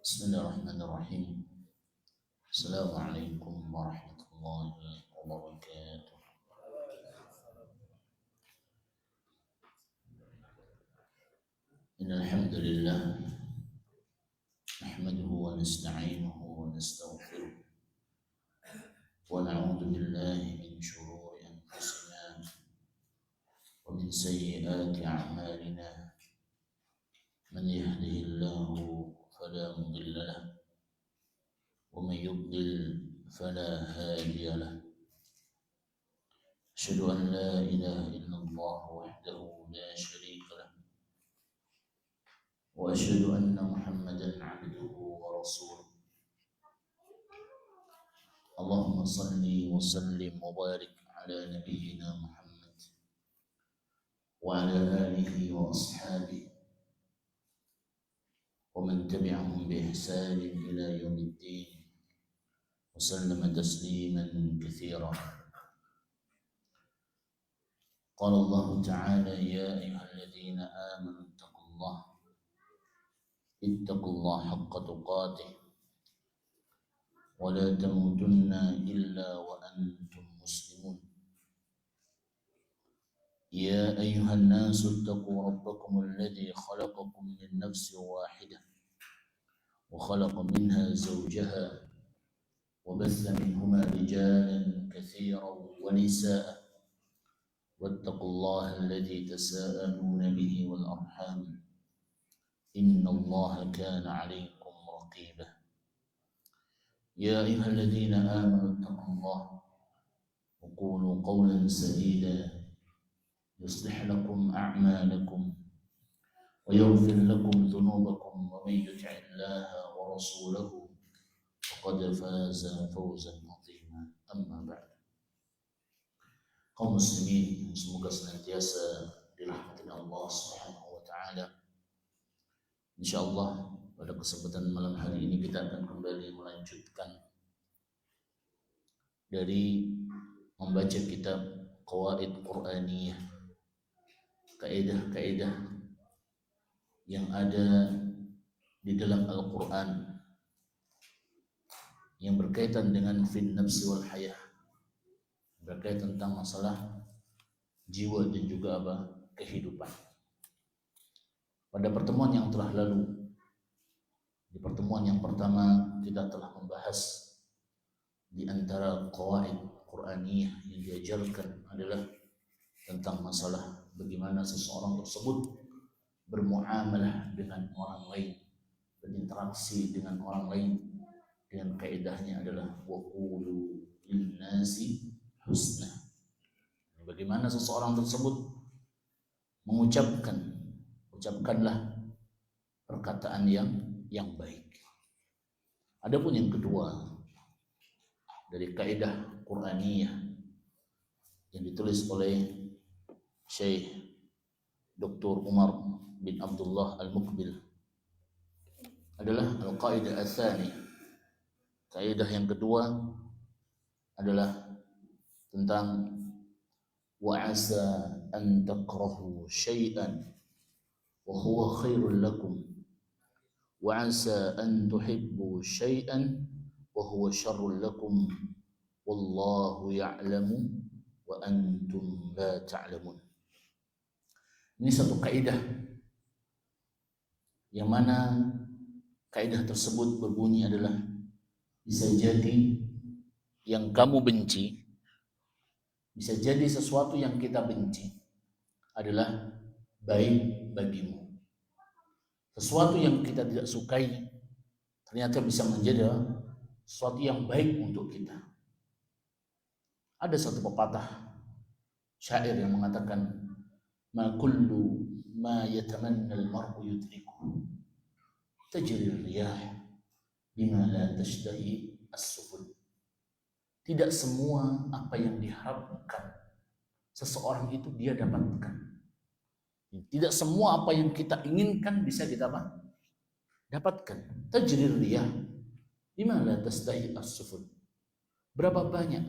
Bismillahirrahmanirrahim. Assalamualaikum warahmatullahi wabarakatuh. Innal hamdalillah nahmaduhu wa nasta'inuhu wa nastaghfiruh wa na'udzu billahi min shururi anfusina wa min sayyiati a'malina. Man yahdihillahu fala mudilla lahu ومن يضلل فلا هادي له. أشهد أن لا إله إلا الله وحده لا شريك له وأشهد أن محمدا عبده ورسوله. اللهم صل وسلم وبارك على نبينا محمد وعلى آله وأصحابه ومن تبعهم بإحسان إلى يوم الدين وسلم تسليما كثيرا. قال الله تعالى: يا أيها الذين آمنوا اتقوا الله حق تقاته ولا تموتن إلا وأنتم مسلمون. يا أيها الناس اتقوا ربكم الذي خلقكم من نفس واحدة وخلق منها زوجها وبث منهما رجالا كثيرا ونساء واتقوا الله الذي تساءلون به والأرحام إن الله كان عليكم رقيبا. يا أيها الذين آمنوا اتقوا الله وقولوا قولا سديدا يصلح لكم أعمالكم ويغفر لكم ذنوبكم ومن يطع الله ورسوله فقد فاز فوزا عظيما. أما بعد. Kaum muslimin, semoga senantiasa dirahmati Allah Subhanahu wa taala. Insyaallah pada kesempatan malam hari ini kita akan kembali melanjutkan dari membaca kitab Qawaid Qur'aniyah, kaidah-kaidah yang ada di dalam Al-Qur'an yang berkaitan dengan fin nafsi wal hayah, berkaitan tentang masalah jiwa dan juga kehidupan. Pada pertemuan yang telah lalu, di pertemuan yang pertama kita telah membahas di antara qawaid Qur'aniyah yang diajarkan adalah tentang masalah bagaimana seseorang tersebut bermuamalah dengan orang lain, berinteraksi dengan orang lain, dengan kaidahnya adalah waqulu linnasi husna. Bagaimana seseorang tersebut ucapkanlah perkataan yang baik. Adapun yang kedua dari kaidah Qur'aniyah yang ditulis oleh Syekh Dr. Umar bin Abdullah Al-Muqbil adalah al-qaidah ats-tsaniyah. Kaidah yang kedua adalah tentang wa'asa an takrahu syai'an wa huwa khairul lakum wa'asa an tuhibbu syai'an wa huwa syarrul lakum wallahu ya'lamu wa antum la ta'lamun. Ini satu kaidah yang mana kaidah tersebut berbunyi adalah bisa jadi yang kamu benci, bisa jadi sesuatu yang kita benci adalah baik bagimu. Sesuatu yang kita tidak sukai ternyata bisa menjadi sesuatu yang baik untuk kita. Ada satu pepatah syair yang mengatakan, ma kullu ma yatamanna al-mar'u yudriku tajri ar-riyah bima la tashtahi as-sufun. Tidak semua apa yang diharapkan seseorang itu dia dapatkan. Tidak semua apa yang kita inginkan bisa kita dapatkan. Tajrir riyah bima la tastahi as-sufun. Berapa banyak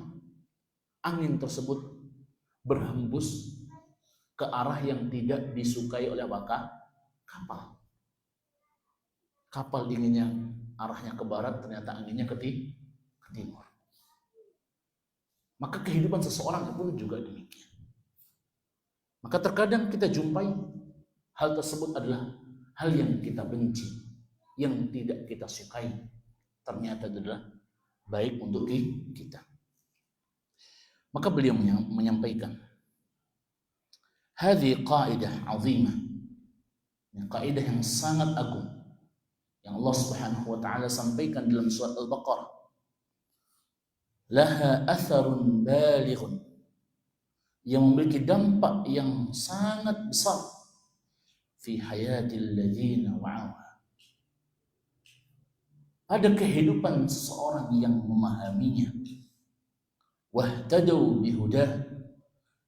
angin tersebut berhembus ke arah yang tidak disukai oleh kapal. Kapal inginnya arahnya ke barat, ternyata anginnya ke timur. Maka kehidupan seseorang pun juga demikian. Maka terkadang kita jumpai hal tersebut adalah hal yang kita benci, yang tidak kita sukai. Ternyata adalah baik untuk kita. Maka beliau menyampaikan, hadhihi qaidah azimah. Kaidah yang sangat agung yang Allah Subhanahu wa taala sampaikan dalam surat Al-Baqarah. Laha atharun balighun, yang memiliki dampak yang sangat besar fi hayatil ladzina wa'aha, pada kehidupan seseorang yang memahaminya, wahtadau bihudah,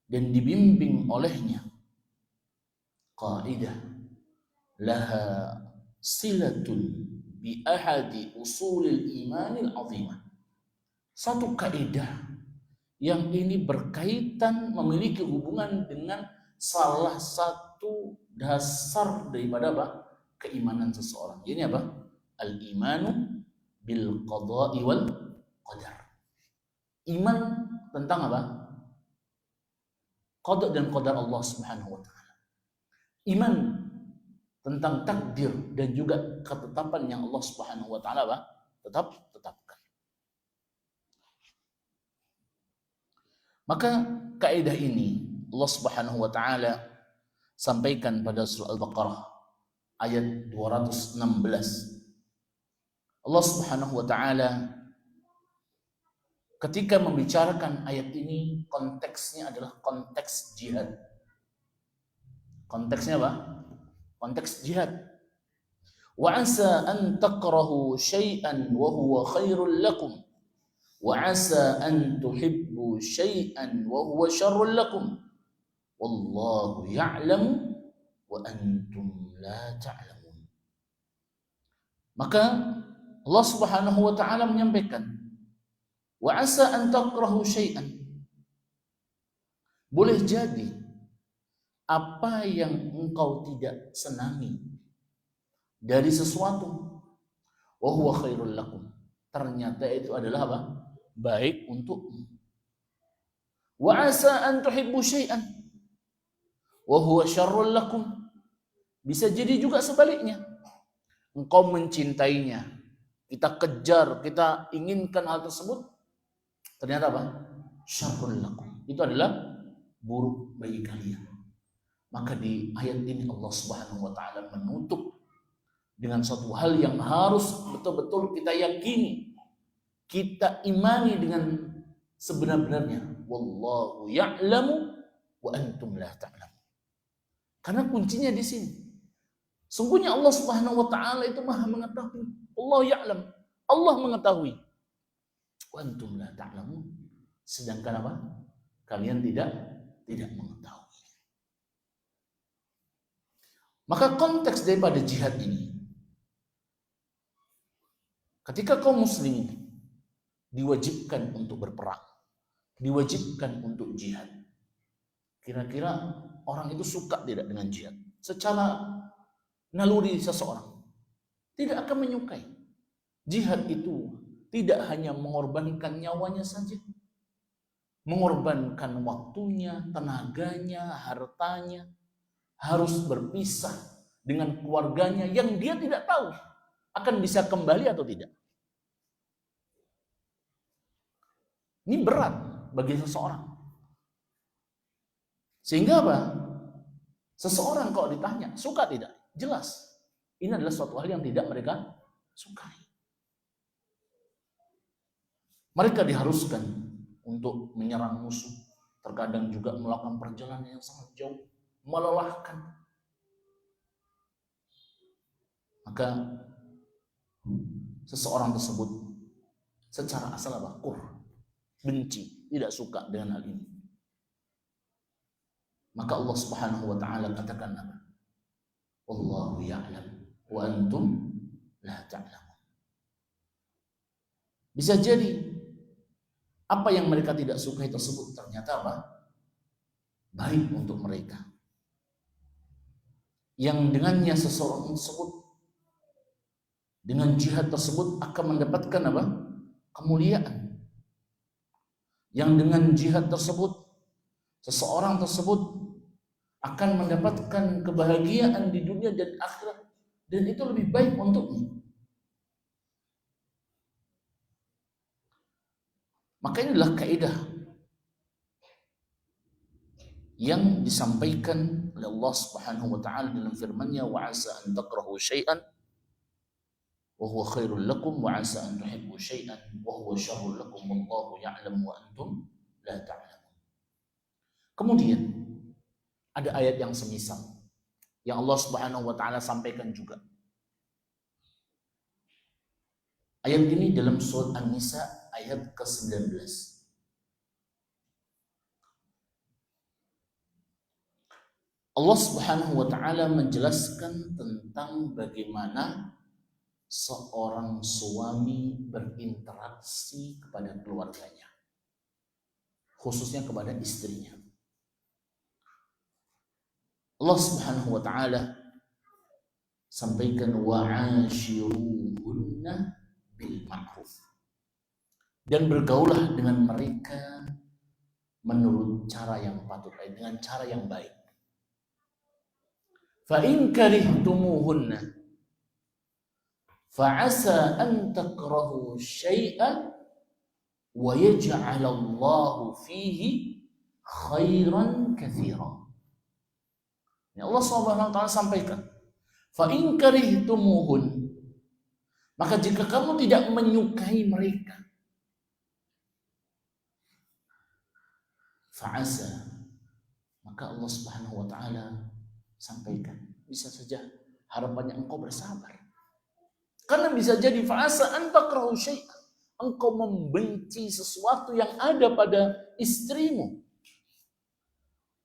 dan dibimbing olehnya. Qaidah laha silatun bi ahadi usulil imanil azimah. Satu kaidah yang ini berkaitan, memiliki hubungan dengan salah satu dasar daripada keimanan seseorang. Ini apa? Al-imanu bil qada'i wal qadar. Iman tentang apa? Qada dan qadar Allah Subhanahu wa taala. Iman tentang takdir dan juga ketetapan yang Allah Subhanahu wa taala tetapkan. Maka kaidah ini Allah Subhanahu wa taala sampaikan pada surah Al-Baqarah ayat 216. Allah Subhanahu wa taala ketika membicarakan ayat ini, konteksnya adalah konteks jihad. Konteksnya apa? Konteks jihad. Wa asa an takrahu syai'an wa huwa khairul lakum. Wa asa an tuhibbu syai'an wa huwa syarrul lakum. Wallahu ya'lamu wa antum la ta'lamun. Maka Allah Subhanahu wa taala menyampaikan, wa asa an takrahu syai'an. Boleh jadi apa yang engkau tidak senangi dari sesuatu, wa huwa khairul lakum, ternyata itu adalah apa? Baik untukmu. Wa asa an tuhibbu syai'an wa huwa syarrul lakum. Bisa jadi juga sebaliknya. Engkau mencintainya, kita kejar, kita inginkan hal tersebut, ternyata apa? Syarrul lakum. Itu adalah buruk bagi kalian. Maka di ayat ini Allah Subhanahu wa taala menutup dengan suatu hal yang harus betul-betul kita yakini, kita imani dengan sebenar-benarnya. Wallahu ya'lamu wa antum la ta'lamun. Karena kuncinya di sini. Sungguhnya Allah Subhanahu wa taala itu Maha mengetahui. Allah ya'lam. Allah mengetahui. Wa antum la ta'lamun. Sedangkan apa? Kalian tidak mengetahui. Maka konteks daripada jihad ini, ketika kaum muslimin diwajibkan untuk berperang, diwajibkan untuk jihad, kira-kira orang itu suka tidak dengan jihad? Secara naluri seseorang tidak akan menyukai. Jihad itu tidak hanya mengorbankan nyawanya saja, mengorbankan waktunya, tenaganya, hartanya, harus berpisah dengan keluarganya yang dia tidak tahu akan bisa kembali atau tidak. Ini berat bagi seseorang. Sehingga apa? Seseorang kalau ditanya, suka tidak? Jelas. Ini adalah suatu hal yang tidak mereka sukai. Mereka diharuskan untuk menyerang musuh. Terkadang juga melakukan perjalanan yang sangat jauh, melelahkan. Maka seseorang tersebut secara asal apa? benci, tidak suka dengan hal ini. Maka Allah Subhanahu wa taala katakan apa? Wallahu ya'lam wa antum la ta'lamun. Bisa jadi apa yang mereka tidak sukai tersebut ternyata apa? Baik untuk mereka. Yang dengannya seseorang tersebut dengan jihad tersebut akan mendapatkan apa? Kemuliaan. Yang dengan jihad tersebut seseorang tersebut akan mendapatkan kebahagiaan di dunia dan akhirat, dan itu lebih baik untuknya. Maka inilah kaidah yang disampaikan oleh Allah Subhanahu wa taala dalam firman-Nya, wa asa an takrahu syai'an wa huwa khairul lakum wa asa an tuhibbu syai'an wa huwa syarrul lakum wallahu ya'lam wa antum la ta'lamun. Kemudian ada ayat yang semisal yang Allah Subhanahu wa taala sampaikan juga. Ayat ini dalam surat An-Nisa ayat ke-19. Allah Subhanahu wa taala menjelaskan tentang bagaimana seorang suami berinteraksi kepada keluarganya, khususnya kepada istrinya. Allah Subhanahu wa taala sampaikan wa'ashiruhunna bil ma'ruf. Dan bergaulah dengan mereka menurut cara yang patut, dengan cara yang baik. Fa in karihtumuhunna fa 'asa an takrahu syai'an wa yaj'alallahu fihi khairan katsiran. Ya Allah SWT sampaikan, fa in karihtumuhun, maka jika kamu tidak menyukai mereka, fa'asa, maka Allah Subhanahu wa taala sampaikan, bisa saja harapannya engkau bersabar. Karena bisa jadi fa'asa an takrahu syai'an, engkau membenci sesuatu yang ada pada istrimu.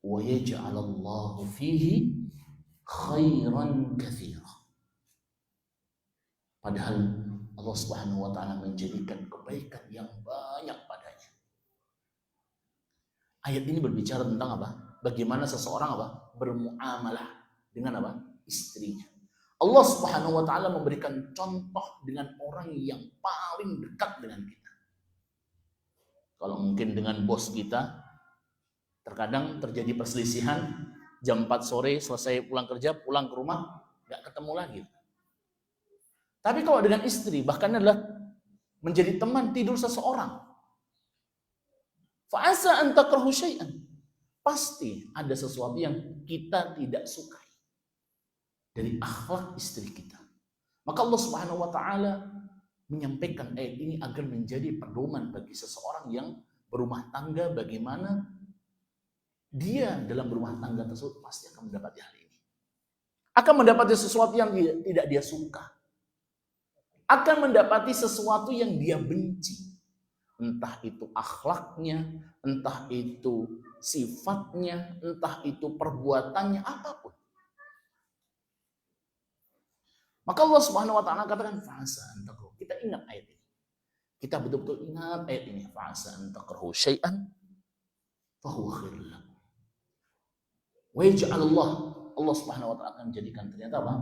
Wa yaj'alallahu fihi khairan katsira. Padahal Allah Subhanahu wa taala menjadikan kebaikan yang banyak padanya. Ayat ini berbicara tentang apa? Bagaimana seseorang apa? Bermuamalah dengan apa? Istrinya. Allah Subhanahu wa taala memberikan contoh dengan orang yang paling dekat dengan kita. Kalau mungkin dengan bos kita, terkadang terjadi perselisihan, jam 4 sore selesai pulang kerja, pulang ke rumah, gak ketemu lagi. Tapi kalau dengan istri, bahkan adalah menjadi teman tidur seseorang. Fa'asa an takrahu syai'an. Pasti ada sesuatu yang kita tidak sukai dari akhlak istri kita. Maka Allah Subhanahu wa taala menyampaikan ayat ini agar menjadi pedoman bagi seseorang yang berumah tangga, bagaimana dia dalam rumah tangga tersebut pasti akan mendapati hal ini. Akan mendapati sesuatu yang tidak dia suka. Akan mendapati sesuatu yang dia benci. Entah itu akhlaknya, entah itu sifatnya, entah itu perbuatannya, apapun. Maka Allah Subhanahu wa taala katakan fa'asa an takrahu. Kita ingat ayat ini. Kita betul-betul ingat ayat ini. Fa'asa an takrahu syai'an fa huwa khairul lakum. Wa yaj'alullah, Allah Subhanahu wa taala akan menjadikan ternyata apa?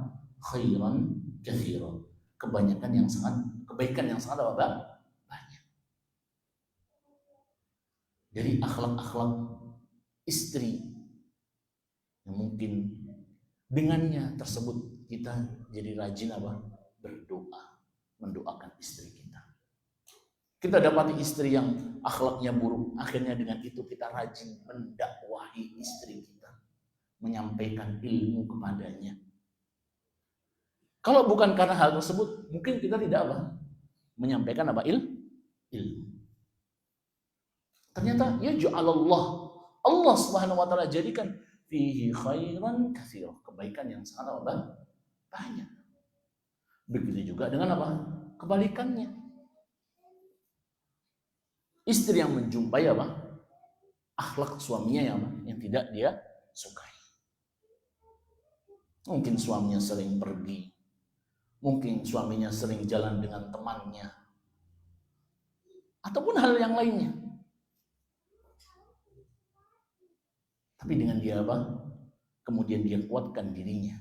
Khairan katsiran. Kebaikan yang sangat apa? Banyak. Dari akhlak-akhlak istri yang mungkin dengannya tersebut kita jadi rajin apa? Berdoa, mendoakan istri kita. Kita dapati istri yang akhlaknya buruk, akhirnya dengan itu kita rajin mendakwahi istri kita, menyampaikan ilmu kepadanya. Kalau bukan karena hal tersebut, mungkin kita tidak apa? Menyampaikan apa? Ilmu. Ternyata ya ja'alallah, Allah Subhanahu wa taala jadikan fihi khairan katsira, kebaikan yang sangat apa? Banyak. Begitu juga dengan apa? Kebalikannya. Istri yang menjumpai apa? Akhlak suaminya yang tidak dia sukai. Mungkin suaminya sering pergi, mungkin suaminya sering jalan dengan temannya, ataupun hal yang lainnya. Tapi dengan dia apa? Kemudian dia kuatkan dirinya.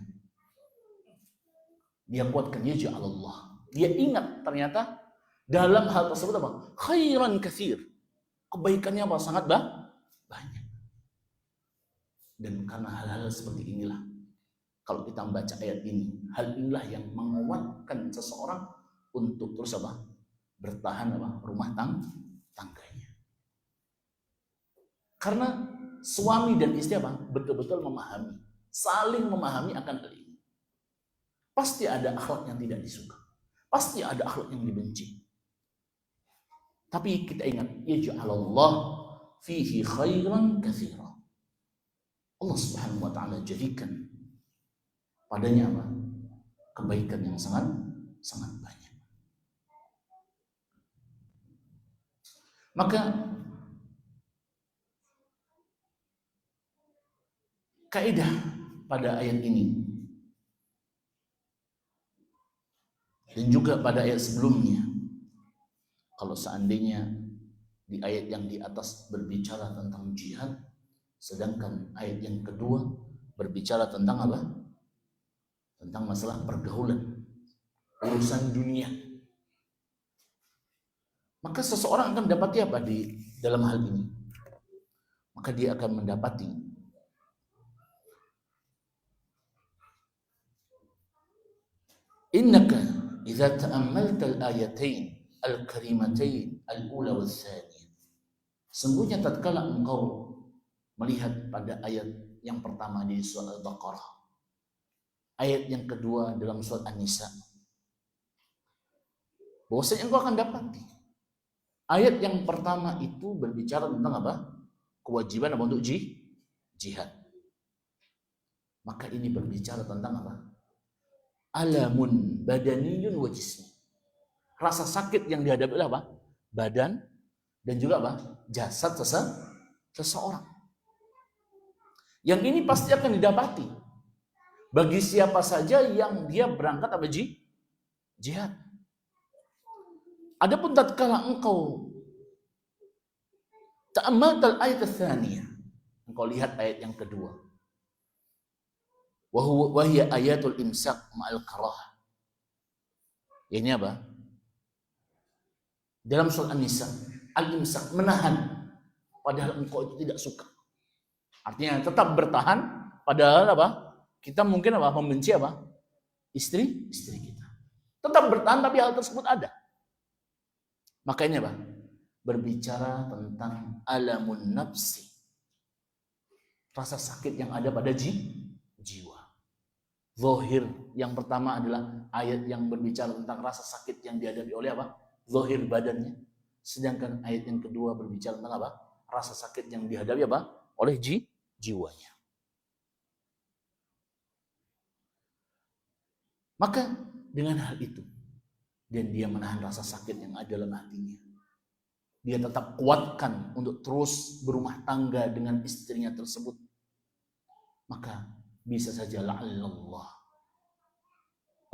Dia kuatkan dia Allah. Dia ingat ternyata dalam hal tersebut apa? Khairan katsir. Kebaikannya apa? Sangat banyak. Dan karena hal-hal seperti inilah, kalau kita membaca ayat ini, hal inilah yang menguatkan seseorang untuk terus apa? Bertahan apa? Rumah tangganya. Karena suami dan istri apa? Betul-betul memahami, saling memahami akan hal ini. Pasti ada akhlak yang tidak disuka. Pasti ada akhlak yang dibenci. Tapi kita ingat, yaj'alallah fihi khairan katsira. Allah Subhanahu wa taala jadikan padanya apa? Kebaikan yang sangat banyak. Maka kaidah pada ayat ini dan juga pada ayat sebelumnya, kalau seandainya di ayat yang di atas berbicara tentang jihad, sedangkan ayat yang kedua berbicara tentang apa? Tentang masalah pergaulan, urusan dunia. Maka seseorang akan mendapati apa di dalam hal ini? Maka dia akan mendapati innaka idza ta'ammalta al-ayatain al-karimatain al-ula wal-thaniyah. Sungguhnya tatkala engkau melihat pada ayat yang pertama di surah Al-Baqarah, ayat yang kedua dalam surat An-Nisa, bahwasanya engkau akan dapati ayat yang pertama itu berbicara tentang apa? Kewajiban apa untuk jihad. Maka ini berbicara tentang apa? Alamun badaniyun wa jismi. Rasa sakit yang dihadapi oleh apa? Badan dan juga apa? Jasad seseorang. Yang ini pasti akan didapati bagi siapa saja yang dia berangkat apa jihad. Adapun tatkala engkau ta'ammaltal ayat tsaniyah, engkau lihat ayat yang kedua, wa hiya ayatul imsak ma'al karah. Ini apa? Dalam surah An-Nisa, al-imsak, menahan padahal engkau itu tidak suka. Artinya tetap bertahan padahal apa? Kita mungkin apa? Membenci apa? Istri kita. Tetap bertahan tapi hal tersebut ada. Maka ini apa? Berbicara tentang alamun nafsi. Rasa sakit yang ada pada jiwa. Zahir yang pertama adalah ayat yang berbicara tentang rasa sakit yang dihadapi oleh apa? Zahir badannya. Sedangkan ayat yang kedua berbicara tentang apa? Rasa sakit yang dihadapi apa? Oleh jiwanya. Maka dengan hal itu, dan dia menahan rasa sakit yang ada dalam hatinya, dia tetap kuatkan untuk terus berumah tangga dengan istrinya tersebut, maka bisa saja la'allallah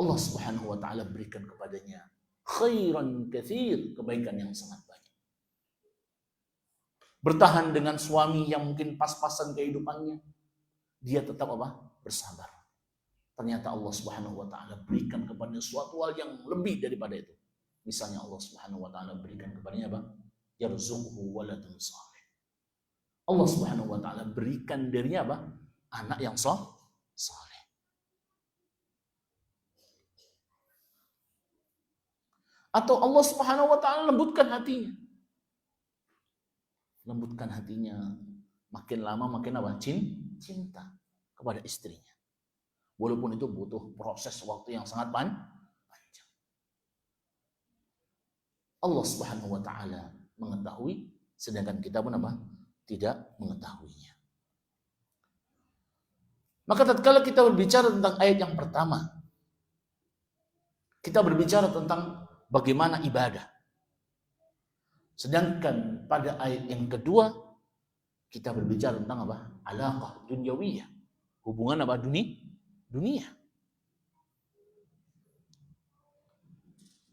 Allah Subhanahu wa taala berikan kepadanya khairan katsir, kebaikan yang sangat banyak. Bertahan dengan suami yang mungkin pas-pasan kehidupannya, dia tetap apa? Bersabar. Ternyata Allah Subhanahu wa taala berikan kepadanya suatu hal yang lebih daripada itu. Misalnya Allah Subhanahu wa taala berikan kepadanya apa? Yarzuqhu waladun salih. Allah Subhanahu wa taala berikan darinya apa? Anak yang saleh. Atau Allah Subhanahu wa taala lembutkan hatinya. Lembutkan hatinya, makin lama makin apa? Cinta kepada istrinya. Walaupun itu butuh proses waktu yang sangat panjang. Allah Subhanahu wa taala mengetahui, sedangkan kita pun apa? Tidak mengetahuinya. Maka tatkala kita berbicara tentang ayat yang pertama, kita berbicara tentang bagaimana ibadah. Sedangkan pada ayat yang kedua kita berbicara tentang apa? Alaqah dunyawiyah. Hubungan apa? Dunia.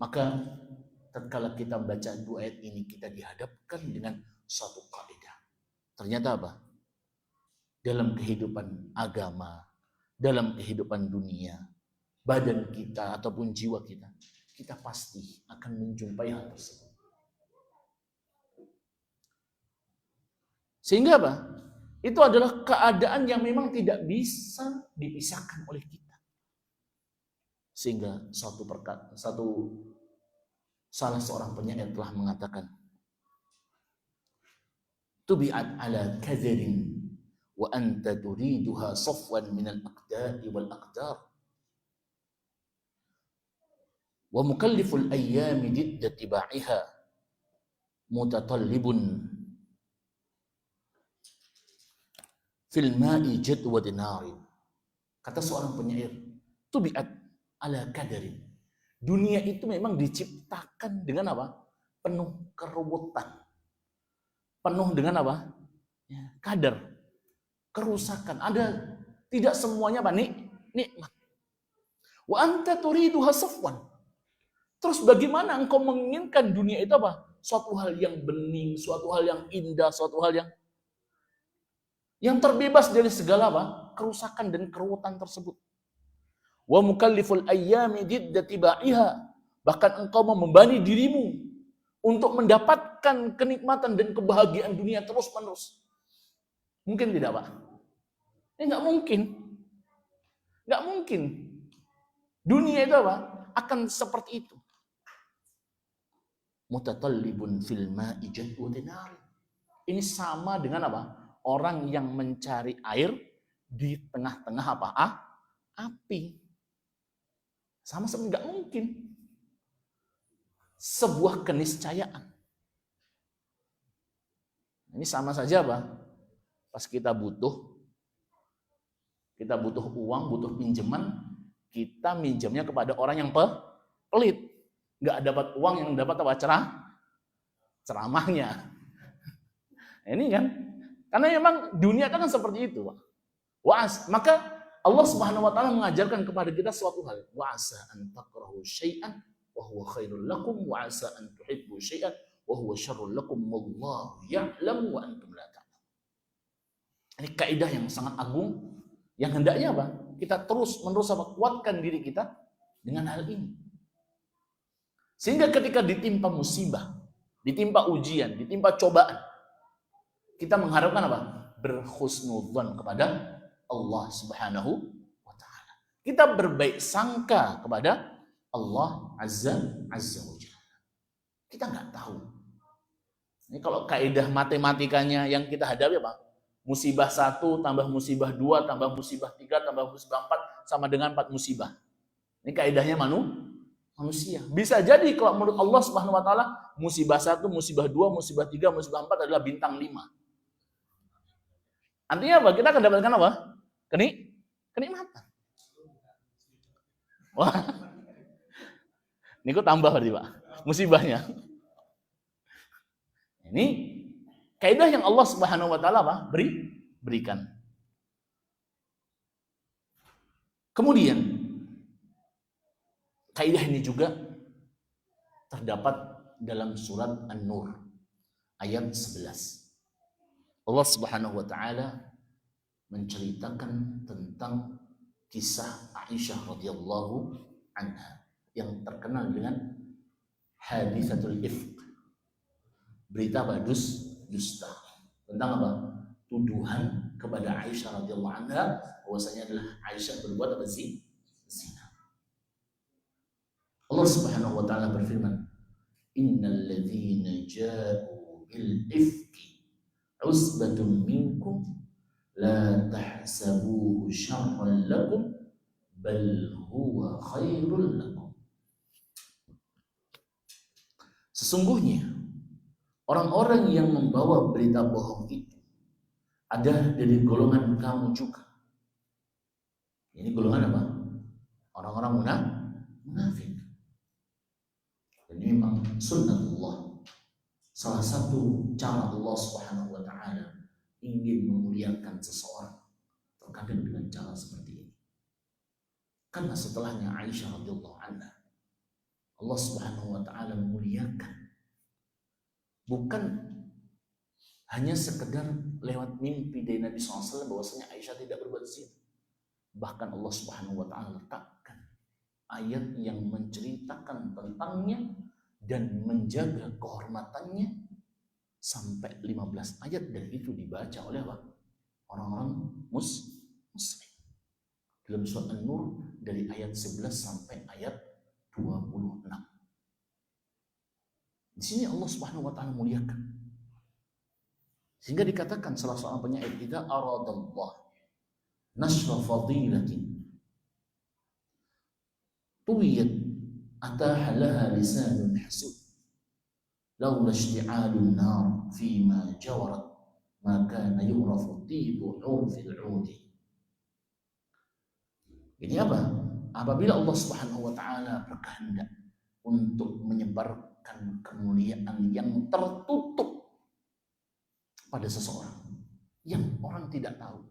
Maka tatkala kita baca dua ayat ini, kita dihadapkan dengan suatu kaidah. Ternyata apa? Dalam kehidupan agama, dalam kehidupan dunia, badan kita ataupun jiwa kita, kita pasti akan menjumpai hal tersebut. Sehingga apa? Itu adalah keadaan yang memang tidak bisa dipisahkan oleh kita. Sehingga salah seorang penyair telah mengatakan, tubi'at ala kadharin wa anta turiduha safwan min al-aqda'i wal aqdar wa mukalliful ayyami didda tiba'iha mutatallibun fil ma'i jadwa dinarin. Kata seorang penyair, tubi'at ala kadarin. Dunia itu memang diciptakan dengan apa? Penuh keruwetan. Penuh dengan apa? Ya, kadar. Kerusakan. Ada, tidak semuanya apa? Nikmat. Wa anta turiduha safwan. Terus bagaimana engkau menginginkan dunia itu apa? Suatu hal yang bening, suatu hal yang indah, suatu hal yang terbebas dari segala apa? Kerusakan dan keruwetan tersebut. Wa mukalliful ayyami didda tiba'iha. Bahkan engkau membebani dirimu untuk mendapatkan kenikmatan dan kebahagiaan dunia terus-menerus. Mungkin tidak, Pak? Enggak mungkin. Enggak mungkin. Dunia itu apa? Akan seperti itu. Mutatallibun fil ma'i jadwa dinar. Ini sama dengan apa? Orang yang mencari air di tengah-tengah apa? Api. Sama-sama nggak mungkin. Sebuah keniscayaan. Ini sama saja apa? Pas kita butuh uang, butuh pinjaman, kita minjamnya kepada orang yang pelit. Nggak dapat uang, yang dapat apa? Ceramahnya. Ini kan, karena memang dunia kan seperti itu, Pak. Maka Allah Subhanahu wa taala mengajarkan kepada kita suatu hal. Wa asa an takrahu syai'an wa huwa khairul lakum wa asa an tuhibbu syai'an wa huwa syarrul lakum wallahu ya'lamu wa antum la ta'lamun. Ini kaidah yang sangat agung yang hendaknya apa? Kita terus-menerus kuatkan diri kita dengan hal ini. Sehingga ketika ditimpa musibah, ditimpa ujian, ditimpa cobaan, kita mengharapkan apa? Berhusnudzon kepada Allah Subhanahu wa ta'ala. Kita berbaik sangka kepada Allah Azza wa Jalla. Kita nggak tahu. Ini kalau kaidah matematikanya yang kita hadapi apa? Musibah 1 tambah musibah 2 tambah musibah 3 tambah musibah 4 sama dengan 4 musibah. Ini kaidahnya manusia. Bisa jadi kalau menurut Allah Subhanahu wa taala musibah 1, musibah 2, musibah 3, musibah 4 adalah bintang 5. Artinya apa? Kita akan dapatkan apa? Kenikmatan. Wah. Ini kok tambah berarti, Pak. Musibahnya. Ini kaidah yang Allah Subhanahu wa taala apa? Berikan. Kemudian kaidah ini juga terdapat dalam surat An-Nur ayat 11. Allah Subhanahu wa taala menceritakan tentang kisah Aisyah radhiyallahu anha yang terkenal dengan haditsatul ifk. Berita dusta. Tentang apa? Tuduhan kepada Aisyah radhiyallahu anha bahwasanya adalah Aisyah berbuat apa? Zina. Allah Subhanahu wa taala berfirman, "Innal ladzina ja'u bil ifki usbatun minkum la tahsabuhu syarran lakum bal huwa khairul lakum." Sesungguhnya orang-orang yang membawa berita bohong itu ada dari golongan kamu juga. Ini golongan apa? Orang-orang munafik. Ini memang sunnatullah. salah satu cara Allah Subhanahu wa taala ingin memuliakan seseorang terkadang dengan cara seperti ini. Karena setelahnya Aisyah radhiyallahu anha, Allah Subhanahu wa taala memuliakan bukan hanya sekedar lewat mimpi dari Nabi SAW bahwasanya Aisyah tidak berbuat zina. Bahkan Allah Subhanahu wa taala letakkan ayat yang menceritakan tentangnya dan menjaga kehormatannya sampai 15 ayat, dan itu dibaca oleh apa? Orang-orang muslim. Dalam surat An-Nur dari ayat 11 sampai ayat 26. Di sini Allah Subhanahu wa taala muliakan. Sehingga dikatakan salah seorang penyair, "Idza aradallah nashra fadilatin tuwiyat ataha laha lisanun hasud laula ishti'alun nar fima jawarat ma kana yu'rafu tibu 'urfil 'udi." Ini apa? Apabila Allah Subhanahu wa taala berkehendak untuk menyebarkan kemuliaan yang tertutup pada seseorang yang orang tidak tahu,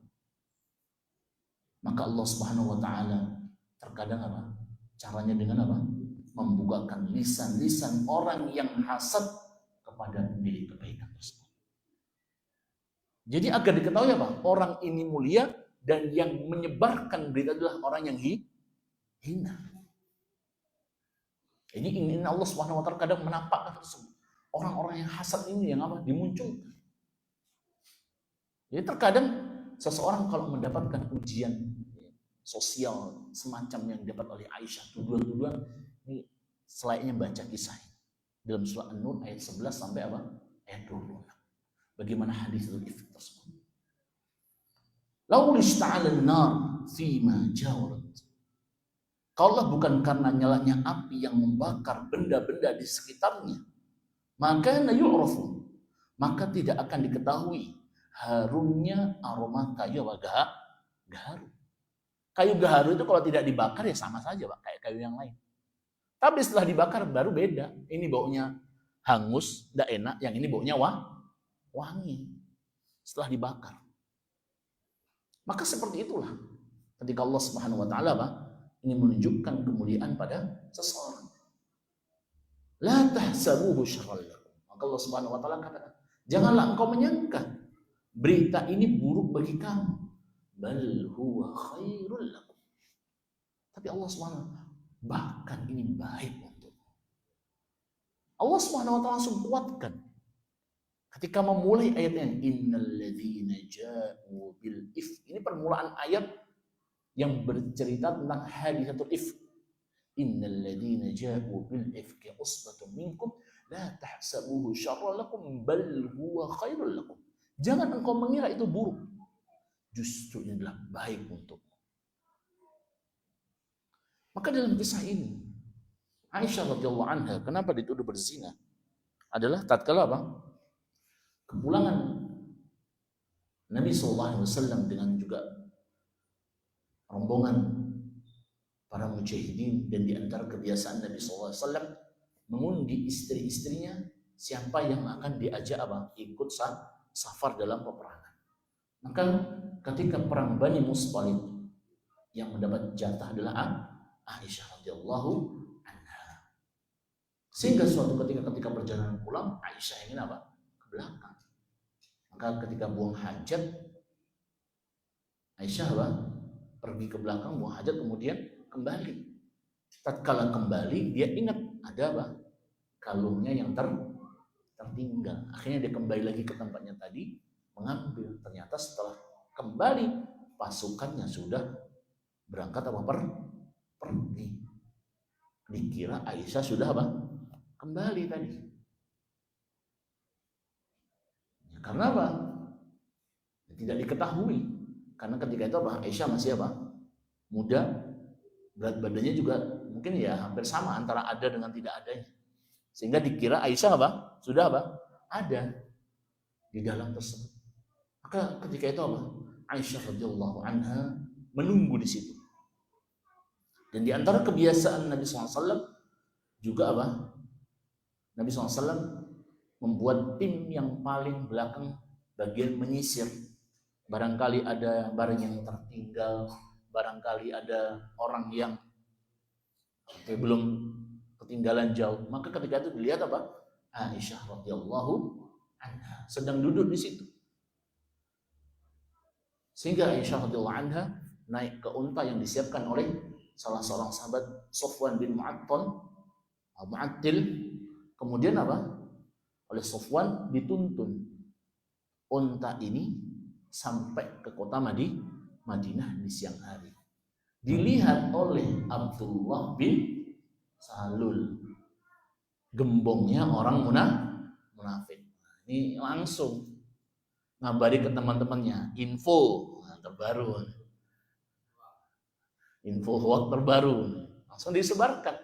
maka Allah Subhanahu wa taala terkadang apa? Caranya dengan apa? Membukakan lisan-lisan orang yang hasad kepada milik kebaikan tersebut. Jadi agar diketahui apa? Orang ini mulia, dan yang menyebarkan berita adalah orang yang hina. Ini ingin Allah Subhanahu wa taala kadang menampakkan tersebut. Orang-orang yang hasad ini yang apa? Dimunculkan. Jadi terkadang seseorang kalau mendapatkan ujian sosial semacam yang didapat oleh Aisyah, tuduhan-tuduhan, ini selayaknya baca kisah dalam surah An-Nur ayat 11 sampai apa? Ayat 26. Bagaimana hadis ifk tersebut? Laul ista'alan nar fima jawarat. Kalau bukan karena nyalanya api yang membakar benda-benda di sekitarnya, maka yu'rafu, maka tidak akan diketahui harumnya aroma kayu gaharu. Kayu gaharu itu kalau tidak dibakar ya sama saja, Pak, kayak kayu yang lain. Tapi setelah dibakar baru beda. Ini baunya hangus, tidak enak. Yang ini baunya wangi setelah dibakar. Maka seperti itulah ketika Allah Subhanahu wa taala ingin menunjukkan kemuliaan pada seseorang. La tahsabuhu syarran lakum. Maka Allah Subhanahu wa taala katakan, janganlah engkau menyangka berita ini buruk bagi kamu. Bal huwa khairul lakum. Tapi Allah Subhanahu wa taala, bahkan ini baik untukmu. Allah Subhanahu wa taala langsung kuatkan ketika memulai ayatnya, innal ladzina ja'u bil ifk. Ini permulaan ayat yang bercerita tentang hadisatul ifk. Innal ladzina ja'u bil ifki usbatun minkum la tahsabuhu syarran lakum bal huwa khairul lakum. Jangan engkau mengira itu buruk, justru ini adalah baik untukmu. Maka dalam kisah ini Aisyah radhiyallahu anha kenapa dituduh berzina adalah tatkala apa? Kepulangan Nabi SAW dengan juga rombongan para mujahidin, dan di antara kebiasaan Nabi SAW mengundi istri-istrinya siapa yang akan diajak apa? Ikut safar dalam peperangan. Maka ketika perang Bani Mustaliq yang mendapat jatah adalah Aisyah radhiyallahu anha. Sehingga suatu ketika perjalanan pulang, Aisyah ingin apa? Ke belakang. Maka ketika buang hajat, Aisyah pergi ke belakang buang hajat, kemudian kembali. Tatkala kembali, dia ingat ada kalungnya yang tertinggal. Akhirnya dia kembali lagi ke tempatnya tadi, mengambil. Ternyata setelah kembali, pasukannya sudah berangkat pergi. Dikira Aisyah sudah kembali tadi. Karena apa? Tidak diketahui. Karena ketika itu Aisyah masih muda, berat badannya juga mungkin ya hampir sama antara ada dengan tidak adanya. Sehingga dikira Aisyah sudah ada di dalam tersebut. Maka ketika itu Aisyah radhiyallahu anha menunggu di situ. Dan di antara kebiasaan Nabi SAW juga Nabi SAW membuat tim yang paling belakang bagian menyisir. Barangkali ada barang yang tertinggal, barangkali ada orang yang belum ketinggalan jauh. Maka ketika itu dilihat apa? Aisyah radhiyallahu anha sedang duduk di situ. Sehingga Aisyah radhiyallahu anha naik ke unta yang disiapkan oleh salah seorang sahabat, Sofwan bin Mu'attil. Kemudian apa? Oleh Sofwan dituntun unta ini sampai ke kota Madinah di siang hari. Dilihat oleh Abdullah bin Salul, gembongnya orang munafik. Ini langsung ngabari ke teman-temannya, info terbaru, info hoax terbaru, langsung disebarkan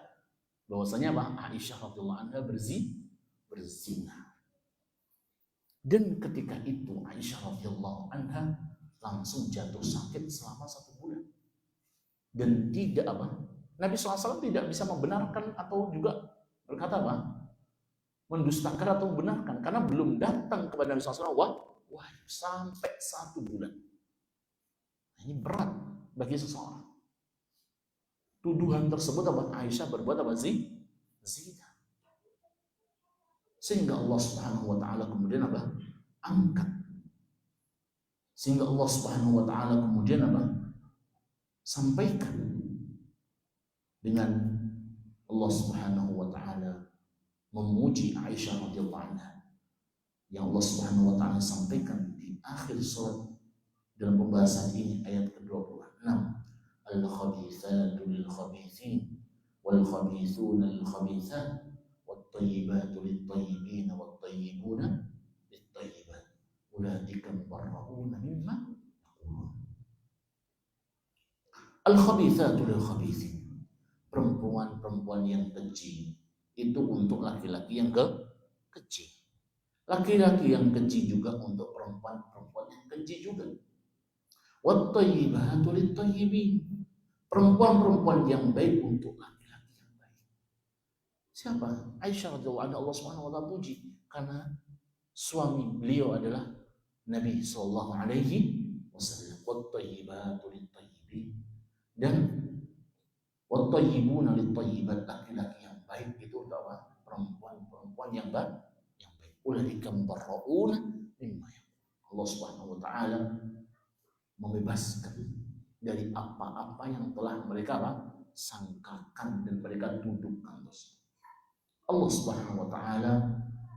bahwasanya Aisyah radhiyallahu anha berzina. Dan ketika itu Aisyah radhiyallahu anha langsung jatuh sakit selama 1 bulan. Dan tidak Nabi SAW tidak bisa membenarkan atau juga berkata mendustakan atau membenarkan, karena belum datang kepada Nabi SAW wahyu sampai 1 bulan. Ini berat bagi seseorang. Tuduhan tersebut Aisyah berbuat zina. Sehingga Allah Subhanahu wa taala kemudian angkat. Sehingga Allah Subhanahu wa taala kemudian sampaikan dengan Allah Subhanahu wa taala memuji Aisyah radhiyallahu anha. Yang Allah Subhanahu wa taala sampaikan di akhir surat dalam pembahasan ini ayat ke-26. Al-khabithatu lil-khabithin wal-khabithuna lil-khabithat wat-tayyibatu lit-tayyibin wat-tayyibuna lit-tayyibat ulaika mubarra'una mimma yaqulun. Al-khabithatu lil-khabithin, perempuan-perempuan yang keji itu untuk laki-laki yang keji. Laki-laki yang keji juga untuk perempuan-perempuan yang keji juga. Wat-tayyibatu lit-tayyibin, perempuan-perempuan yang baik untuk laki-laki yang baik. Siapa? Aisyah radhiyallahu anha. Allah Subhanahu wa taala puji karena suami beliau adalah Nabi sallallahu alaihi wasallam. Wat-tayyibatu lit-tayyibin, dan wat-tayyibuna lit-tayyibat, laki-laki yang baik itu adalah perempuan-perempuan yang baik. Ulaika mubarra'una mimma yaqulun. Allah Subhanahu wa taala membebaskan dari apa-apa yang telah mereka sangkakan dan mereka tuduhkan tersebut. Allah Subhanahu wa taala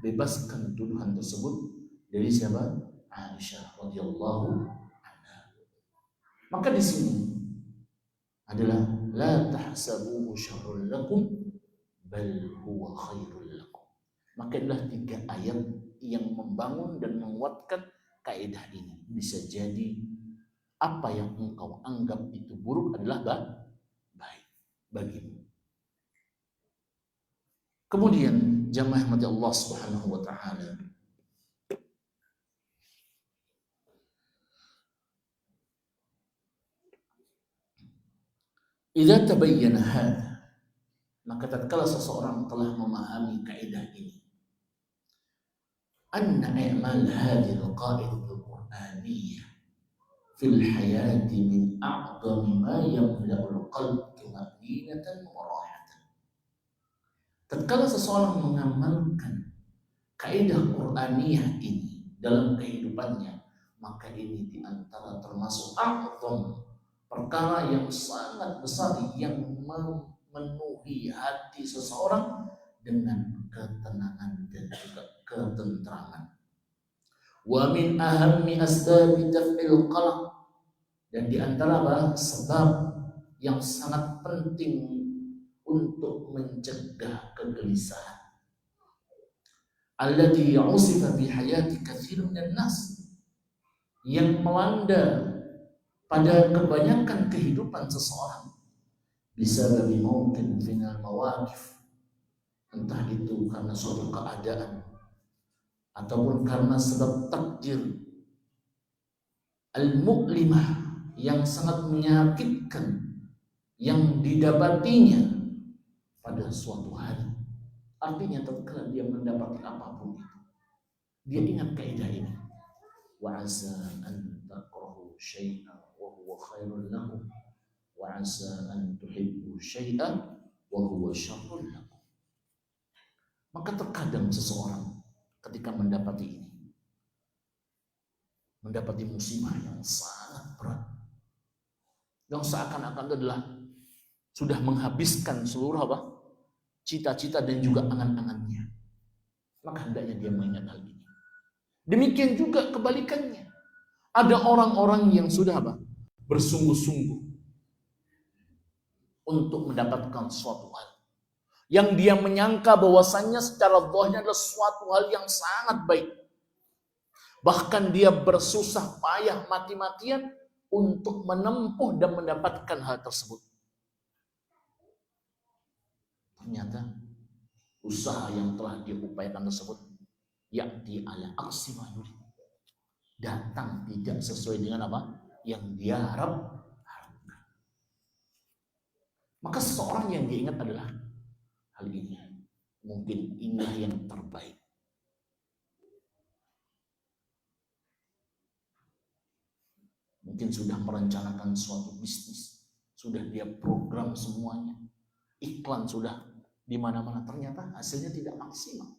bebaskan tuduhan tersebut dari siapa? Aisyah radhiyallahu anha. Maka di sini adalah la tahsabuhu syarrun lakum bal huwa khairul lakum. Maka adalah 3 ayat yang membangun dan menguatkan kaidah ini. Bisa jadi apa yang engkau anggap itu buruk adalah baik bagimu. Kemudian jamaah rahmati Allah Subhanahu wa taala, idza tabayyana hadza, maka tatkala seseorang telah memahami kaidah ini, anna i'mal hadhihi al-qa'idah al-Qur'aniyah fil hayati min a'zami ma yamla'ul qalb tumaninatan wa rahatan. Tatkala seseorang mengamalkan kaidah Qur'aniyah ini dalam kehidupannya, maka ini diantara termasuk a'zam, perkara yang sangat besar yang memenuhi hati seseorang dengan ketenangan dan juga ketentraman. Wa min ahammi asbabi daf'il qalaq, dan di antara sebab yang sangat penting untuk mencegah kegelisahan, allati usifa fi hayati katsir minan nas, yang melanda pada kebanyakan kehidupan seseorang, bisa bagi mungkin final mawaqif, entah itu karena suatu keadaan ataupun karena sebab takdir al-mu'limah yang sangat menyakitkan yang didapatinya pada suatu hari. Artinya tatkala dia mendapati apapun itu, Dia ingat kaidah ini. Wa asa an takrahu syai'an wa huwa khairul lakum wa asa an tuhibbu syai'an wa huwa syarrul lakum. Maka terkadang seseorang ketika mendapati musibah yang sangat berat, yang seakan-akan adalah sudah menghabiskan seluruh cita-cita dan juga angan-angannya, maka hendaknya dia mengingat hal ini. Demikian juga kebalikannya, ada orang-orang yang sudah bersungguh-sungguh untuk mendapatkan suatu hal yang dia menyangka bahwasannya secara zahirnya adalah suatu hal yang sangat baik. Bahkan dia bersusah payah mati-matian untuk menempuh dan mendapatkan hal tersebut. Ternyata usaha yang telah dia upayakan tersebut ya'ti ala aksi ma yurid, datang tidak sesuai dengan yang dia harapkan. Maka seseorang yang diingat adalah hal ini. Mungkin inilah yang terbaik. Mungkin sudah merencanakan suatu bisnis, sudah dia program semuanya, iklan sudah di mana-mana, ternyata hasilnya tidak maksimal.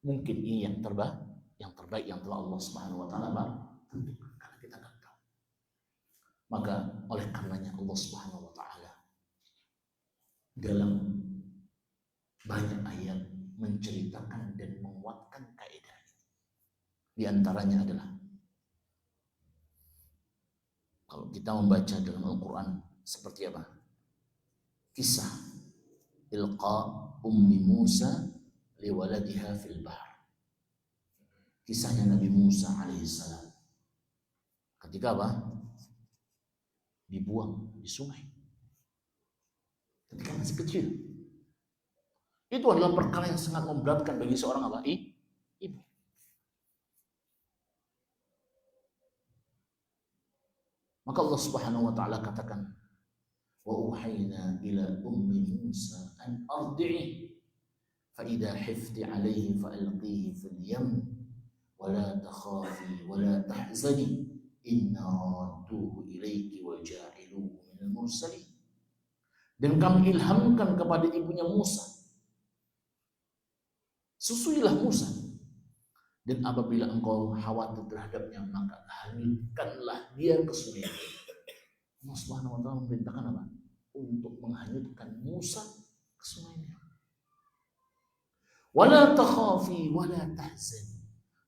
Mungkin ini yang terbaik yang telah Allah Subhanahu wa taala tentukan, karena kita nggak tahu. Maka oleh karenanya Allah Subhanahu wa taala dalam banyak ayat menceritakan dan menguatkan kaidah. Di antaranya adalah kalau kita membaca dalam Al-Quran seperti apa? Kisah ilqa ummi Musa liwaladiha fil bahr. Kisahnya Nabi Musa alaihissalam ketika dibuang di sungai ketika masih kecil. Itu adalah perkara yang sangat memberatkan bagi seorang ibu. Maka Allah Subhanahu wa taala katakan, wa uhayna ila ummi Musa an ardi'i fa idza hifti 'alayhi fa alqihi fil yam wa la takhafi wa la tahzani inna radduhu ilayki wa ja'iluhu minal mursalin. Dan kami ilhamkan kepada ibunya Musa, susuilah Musa, dan apabila engkau khawatir terhadapnya, maka hanyutkanlah dia ke sungai. Allah Subhanahu wa taala memerintahkan untuk menghanyutkan Musa ke sungai. Wala takhafi wala tahzani.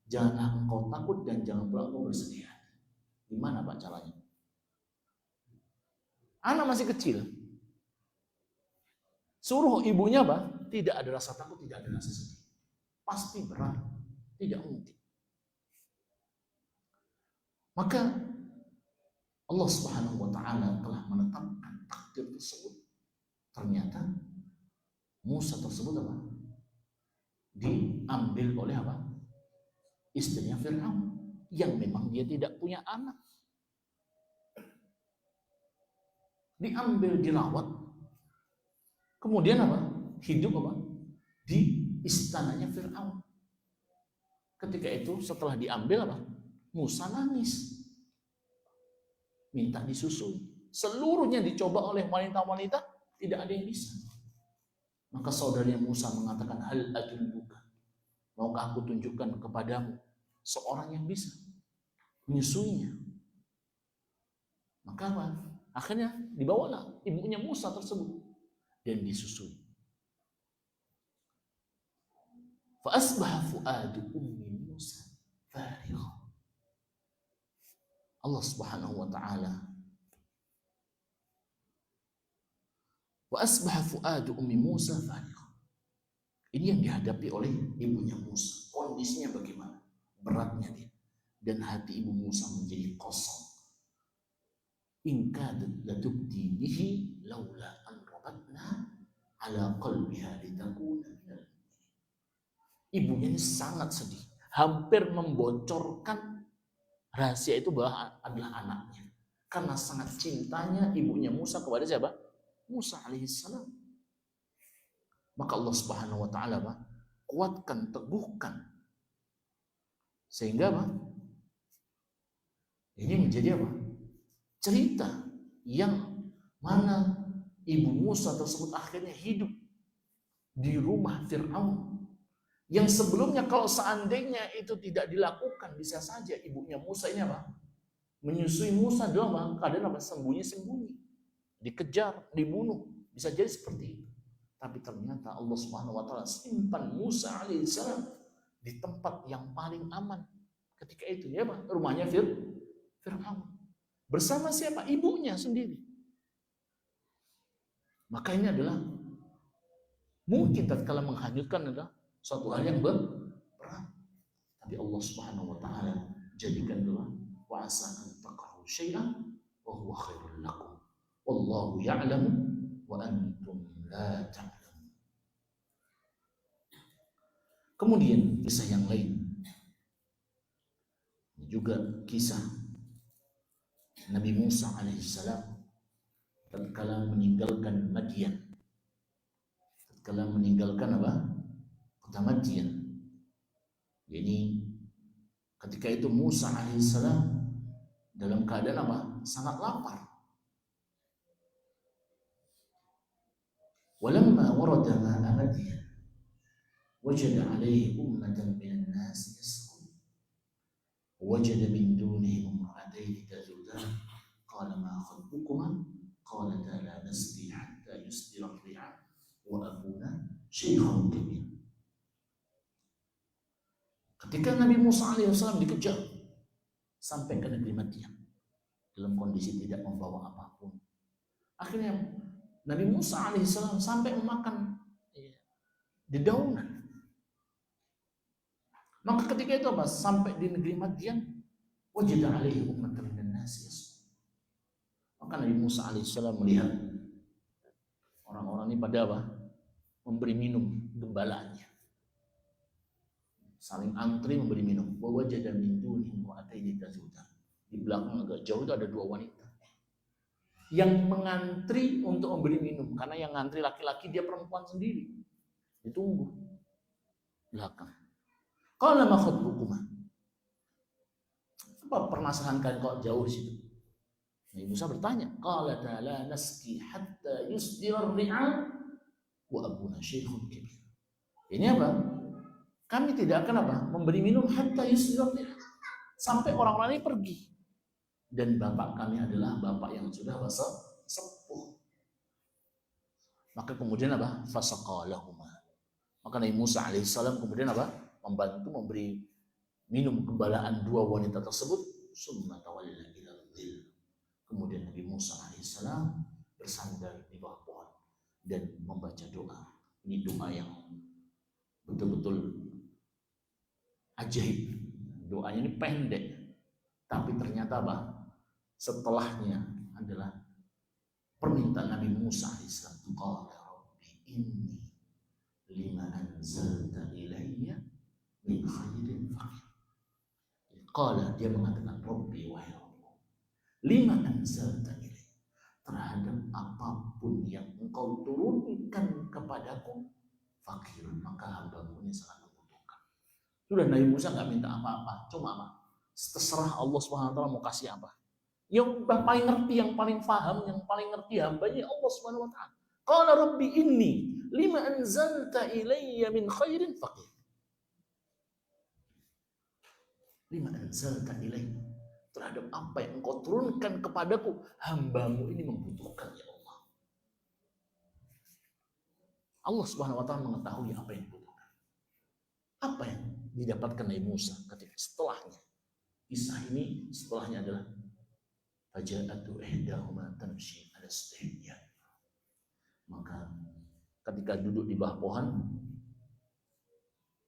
Janganlah engkau takut dan jangan pula engkau bersedih. Gimana caranya? Anak masih kecil. Suruh ibunya tidak ada rasa takut, tidak ada rasa sedih. Pasti berat. Tidak mungkin. Maka Allah Subhanahu wa taala telah menetapkan takdir tersebut. Ternyata Musa tersebut diambil oleh istrinya Fir'aun yang memang dia tidak punya anak. Diambil, dirawat. Kemudian hidup di istananya Fir'aun. Ketika itu setelah diambil Musa nangis, minta disusui. Seluruhnya dicoba oleh wanita-wanita, tidak ada yang bisa. Maka saudaranya Musa mengatakan, hal adulluka, maukah aku tunjukkan kepadamu seorang yang bisa menyusuinya. Maka akhirnya dibawalah ibunya Musa tersebut dan disusui. Fa asbaha fuadu ummi Musa farigha. Allah Subhanahu wa taala, wa asbaha fuadu ummi Musa farigha. Ini yang dihadapi oleh ibunya Musa. Kondisinya bagaimana? Beratnya dia. Dan hati ibu Musa menjadi kosong. In kadat latubdi bihi laula an rabatna ala qalbiha litakuna minal. Ibunya ini sangat sedih, hampir membocorkan rahasia itu bahwa adalah anaknya, karena sangat cintanya ibunya Musa kepada siapa? Musa alaihissalam. Maka Allah Subhanahu wa taala kuatkan, teguhkan. Sehingga apa? Ini menjadi apa? Cerita yang mana ibu Musa tersebut akhirnya hidup di rumah Fir'aun. Yang sebelumnya kalau seandainya itu tidak dilakukan, bisa saja ibunya Musa ini apa? Menyusui Musa dalam keadaan apa? Sembunyi-sembunyi. Dikejar, dibunuh. Bisa jadi seperti itu. Tapi ternyata Allah Subhanahu wa taala simpan Musa alaihissalam di tempat yang paling aman. Ketika itu ya apa? Rumahnya Fir'aun. Bersama siapa? Ibunya sendiri. Maka ini adalah mungkin tatkala menghanyutkan adalah suatu hal yang berat. Tapi Allah Subhanahu wa taala jadikan doa wa asa an taqrahu syai'an wa huwa khairul lakum wallahu ya'lamu wa antum la ta'lamun. Kemudian kisah yang lain juga kisah Nabi Musa alaihissalam tatkala meninggalkan Madian. Tatkala meninggalkan apa? Kota Madian. Jadi ketika itu Musa alaihissalam dalam keadaan apa? Sangat lapar. Walamma warada ma'a Madian wajada alaihi ummatan minan nasi yasqun wajada min dunihim imra'atayn tazudan qala ma khatbukuma qalata la nasqi hatta yusdira ar-ri'a wa abuna shaykhun kabir. Ketika Nabi Musa alaihissalam dikejar sampai ke negeri Madian dalam kondisi tidak membawa apapun, akhirnya Nabi Musa alaihissalam sampai memakan dedaunan. Maka ketika itu apa? Sampai di negeri Madian, wajada alaihi ummatan minan nasi yasqun. Maka Nabi Musa alaihissalam melihat orang-orang ini pada apa? Memberi minum gembalaannya. Saling antri memberi minum. Wa wajada min dunihim imra'atayn tazudan. Di belakang agak jauh itu ada dua wanita yang mengantri untuk memberi minum, karena yang ngantri laki-laki, dia perempuan sendiri. Ditunggu belakang. Qala ma khatbukuma. Apa permasalahan kalian kok jauh di situ? Nabi Musa bertanya, qala la nasqi hatta yusdira ar-ri'a wa abuna shaykhun kabir. Ini apa? Kami tidak akan apa? Memberi minum hatta yusdira ar-ri'a, sampai orang-orang ini pergi. Dan bapak kami adalah bapak yang sudah sepuh. Maka kemudian apa? Fasaqalahuma. Maka Nabi Musa alaihissalam kemudian apa? Membantu memberi minum gembalaan dua wanita tersebut. Summa tawalla ila dhil. Kemudian Nabi Musa alaihissalam bersandar di bawah pohon dan membaca doa. Ini doa yang betul-betul ajaib. Doanya ini pendek, tapi ternyata apa? Setelahnya adalah permintaan Nabi Musa alaihissalam. Qala rabbi inni lima anzalta ilayya min khairin faqir. Qala, dia mengatakan rabbi wahai Rabbku, lima anzalta ilayya, terhadap apapun yang engkau turunkan kepadaku, fakirun, maka hambamu ini sangat membutuhkan. Sudah, Nabi Musa nggak minta apa-apa, cuma apa? Terserah Allah Subhanahu wa taala mau kasih apa. Yang paling ngerti, yang paling paham, yang paling ngerti hambanya Allah Subhanahu wa taala. Qala rabbi inni lima anzalta ilayya min khairin faqir. Lima anzalta ilayya, terhadap apa yang engkau turunkan kepadaku, hambamu ini membutuhkan ya Allah. Allah Subhanahu wa taala mengetahui apa yang dibutuhkan. Apa yang didapatkan Nabi Musa ketika setelahnya. Kisah ini setelahnya adalah faja'atu ihdahuma tamshi 'ala istihya. Maka ketika duduk di bawah pohon,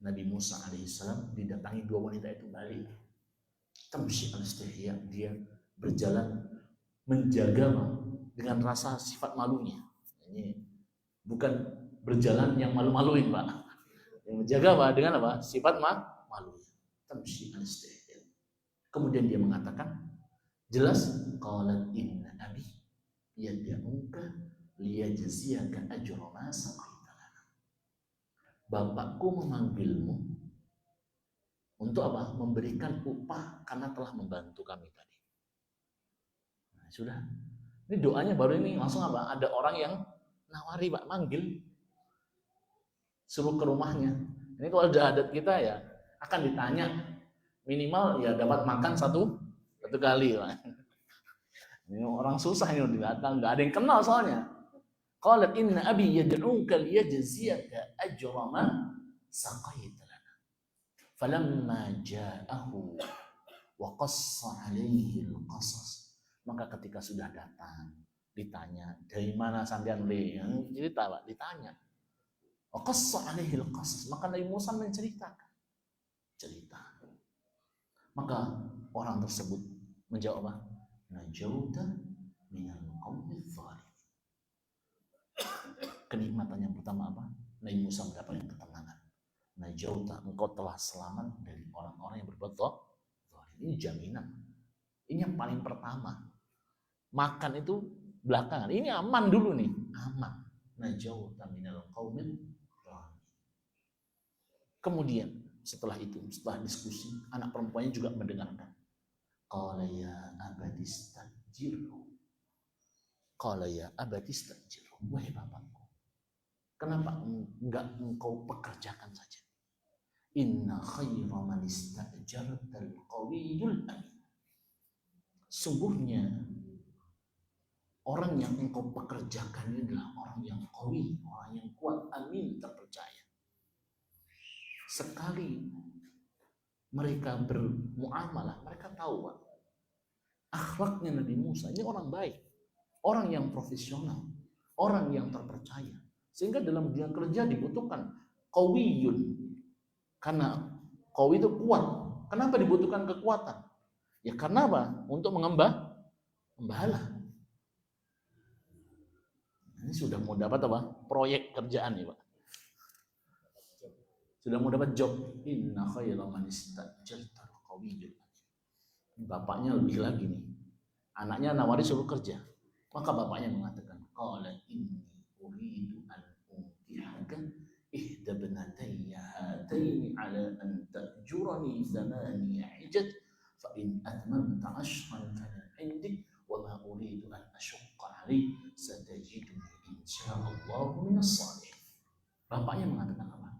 Nabi Musa alaihissalam didatangi dua wanita itu balik. Tamshi 'ala istihya, dia berjalan menjaga dengan rasa sifat malunya. Ini bukan berjalan yang malu-maluin, Pak. Yang menjaga apa? Dengan apa? Sifat malunya. Tamshi 'ala istihya. Kemudian dia mengatakan, jelas, qalat inna abi yad'uka liyajziyaka ajra ma saqaita lana. bapakku memanggilmu untuk apa? Memberikan upah karena telah membantu kami tadi. Nah, sudah. Ini doanya baru ini langsung apa? Ada orang yang nawari, Pak, manggil, suruh ke rumahnya. Ini kalau ada adat kita ya akan ditanya, minimal ya dapat makan satu kali, Pak. Ini orang susah ini datang, nggak ada yang kenal soalnya. Qalat inna abi yad'uka liyajziyaka ajra ma saqaita lana. Falamma ja'ahu wa qassa 'alaihi al-qasas. Maka ketika sudah datang, ditanya, dari mana sampean le? Yang cerita, Pak, ditanya. Wa qassa 'alaihi al-qasas. Maka Nabi Musa menceritakan cerita. Maka orang tersebut menjawab apa? Najauta minal qawmi dzalimin. Kenikmatan yang pertama apa? Nabi Musa mendapatkan ketenangan. Najauta, engkau telah selamat dari orang-orang yang berbuat zalim. Ini jaminan. Ini yang paling pertama. Makan itu belakangan. Ini aman dulu nih, aman. Najauta minal qawmi dzalimin. Kemudian setelah itu, setelah diskusi, anak perempuannya juga mendengarkan. Qala ya abati istajirhu. Qala ya abati istajirhu. Wahai bapakku, kenapa enggak engkau pekerjakan saja? Inna khaira man istajartal qawiyul amin. Sungguhnya orang yang engkau pekerjakan ini adalah orang yang qawi, orang yang kuat, amin, terpercaya. Sekali mereka bermuamalah, mereka tahu, Pak, akhlaknya Nabi Musa ini orang baik, orang yang profesional, orang yang terpercaya. Sehingga dalam dunia kerja dibutuhkan qawiyun. Karena qawi itu kuat. Kenapa dibutuhkan kekuatan? Ya karena apa? Untuk membala. Ini sudah mau dapat apa? Proyek kerjaan nih, Pak. Sudah mau dapat job. Inna khayra man istajartal qawiyyul. Bapaknya lebih lagi nih. Anaknya nawari suruh kerja. Maka bapaknya mengatakan, qala inni uridu an unkihaka ihda ibnatayya hataini ala an ta'jurani thamaniya hijaj fa in atmamta 'ashran famin 'indik wa ma uridu an ashqa 'alayk satajiduni insyaallah minas shalihin. Bapaknya mengatakan apa?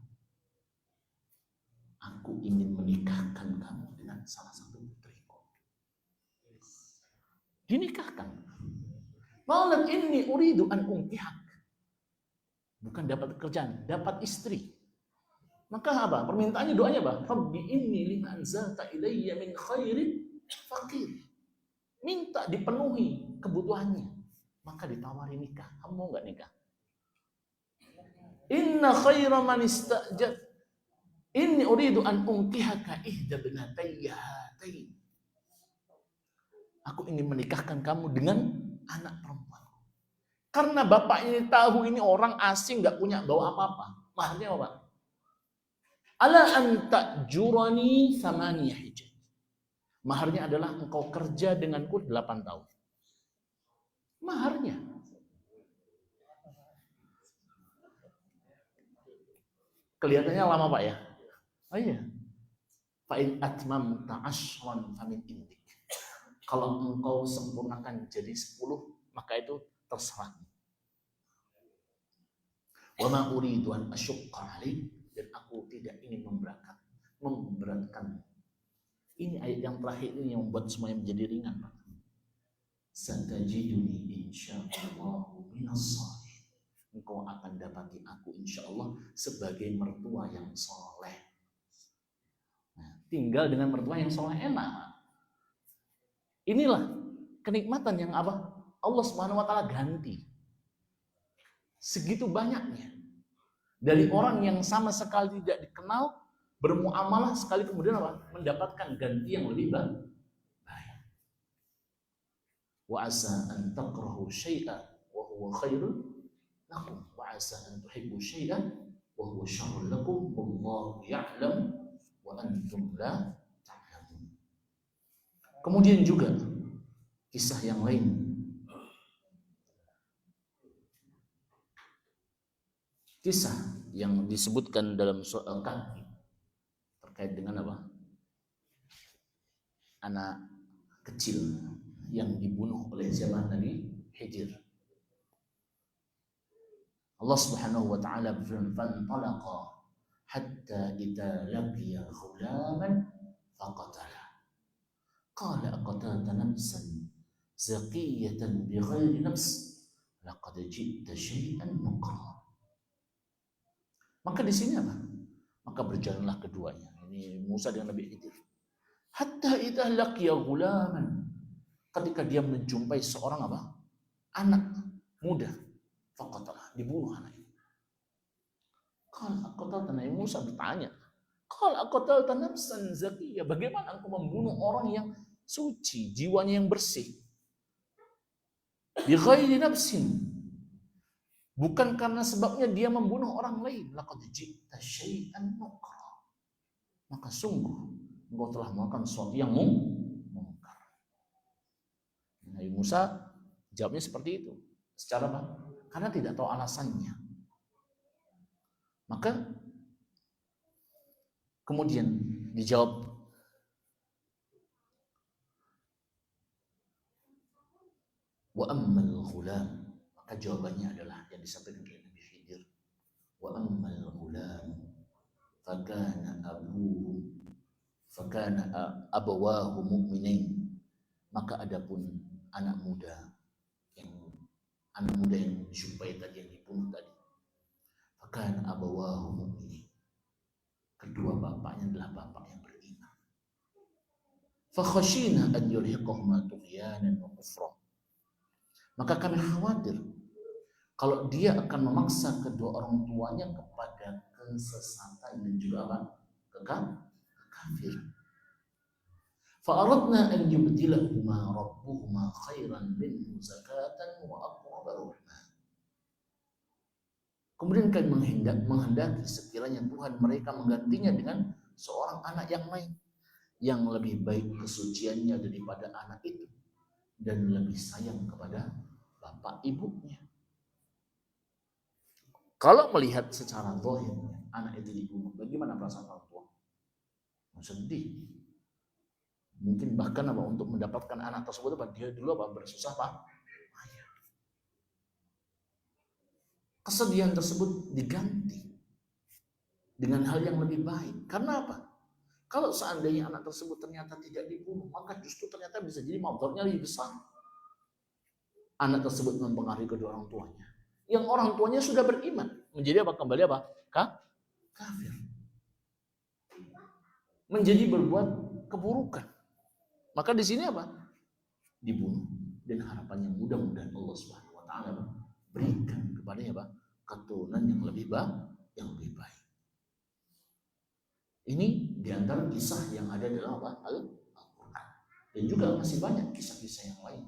Aku ingin menikahkan kamu dengan salah satu putriku. Dinikahkan. Qalat inni uridu an unkihak. Bukan dapat pekerjaan, dapat istri. Maka apa? Permintaannya, doanya apa? Rabbi inni lima anzalta ilayya min khairin faqir. Minta dipenuhi kebutuhannya. Maka ditawari nikah. Kamu mau enggak nikah? Inna khaira man istajar. Inni uridu an unkihaka ihda ibnatayya hatain. Aku ingin menikahkan kamu dengan anak perempuan. Karena bapaknya tahu ini orang asing, nggak punya bawa apa-apa. Maharnya apa? Ala anta jurani thamaniyah hijaj. Maharnya adalah engkau kerja denganku 8 tahun. Maharnya. Kelihatannya lama, Pak, ya? Oh iya. Fa'in atmamta 'ashran famin indik. Kalau engkau sempurnakan jadi 10, maka itu terserah. Wa ma uridu an asyqa 'alaik, dan aku tidak ingin memberatkan. Ini ayat yang terakhir ini yang membuat semuanya menjadi ringan, Pak. Satajiduni insyaallah minas shalihin. Engkau akan dapati aku insyaallah sebagai mertua yang soleh. Nah, tinggal dengan mertua yang soleh enak. Inilah kenikmatan yang apa? Allah Subhanahu wa taala ganti. Segitu banyaknya. Dari orang yang sama sekali tidak dikenal, bermuamalah sekali kemudian apa? Mendapatkan ganti yang lebih baik. Wa asa an takrahu syai'an wa huwa khairun lakum wa asa an tuhibbu syai'an wa huwa syarrun lakum wallahu ya'lam wa antum la ta'lamun. Kemudian juga kisah yang lain. Kisah yang disebutkan dalam surah Al-Kahfi terkait dengan apa? Anak kecil yang dibunuh oleh zaman Nabi Khidir. Allah Subhanahu wa taala berfirman, "Fantalaqa hatta idza laqiya ghulaman faqatala. Qala aqatalta nafsan zaqiyatan bighairi nafs laqad ji'ta syai'an nukra." Maka di sini apa? Maka berjalanlah keduanya. Ini Musa dengan Nabi Khidir. Hatta idza laqiya ghulaman, ketika dia menjumpai seorang apa? Anak muda, faqatalah, dibunuh anak ini. Qala aqatalta, Nabi Musa bertanya, qala aqatalta nafsan zakiyah, bagaimana engkau membunuh orang yang suci, jiwanya yang bersih? Bi ghairi nafsin, bukan karena sebabnya dia membunuh orang lain. Laqad ji'ta syai'an nukra, maka sungguh engkau telah melakukan sesuatu yang mungkar. Nabi Musa jawabnya seperti itu. Secara apa? Karena tidak tahu alasannya. Maka kemudian dijawab, wa ammal ghulam, maka jawabannya adalah yang disampaikan oleh Nabi Khidir, wa ammal ghulam fakana abawahu mu'minin, maka adapun anak muda yang dijumpai tadi, yang dibunuh tadi, fakana abawahu mu'minin, kedua bapaknya adalah bapak yang beriman. Fakhashina an yurhiqahuma tughyanan wa kufra, maka kami khawatir kalau dia akan memaksa kedua orang tuanya kepada kesesatan dan juga apa? Kekafiran. Fa'aradna an yubdilahuma rabbuhuma khairan minhu zakatan wa aqraba ruhma. Kemudian kami menghendaki sekiranya Tuhan mereka menggantinya dengan seorang anak yang lain yang lebih baik kesuciannya daripada anak itu dan lebih sayang kepada bapak ibunya. Kalau melihat secara zahir anak itu dibunuh, bagaimana perasaan orang tua? Sedih. Mungkin bahkan apa, untuk mendapatkan anak tersebut apa, dia dulu apa, bersusah apa? Kesedihan tersebut diganti dengan hal yang lebih baik. Karena apa? Kalau seandainya anak tersebut ternyata tidak dibunuh, maka justru ternyata bisa jadi maudhatnya lebih besar. Anak tersebut mempengaruhi kedua orang tuanya, yang orang tuanya sudah beriman, menjadi apa? Kembali apa? Kafir. Menjadi berbuat keburukan. Maka di sini apa? Dibunuh. Dan harapannya mudah-mudahan Allah Subhanahu wa taala berikan kepadanya apa? Keturunan yang lebih baik. Ini diantara kisah yang ada dalam apa? Al-Quran. Dan juga masih banyak kisah-kisah yang lain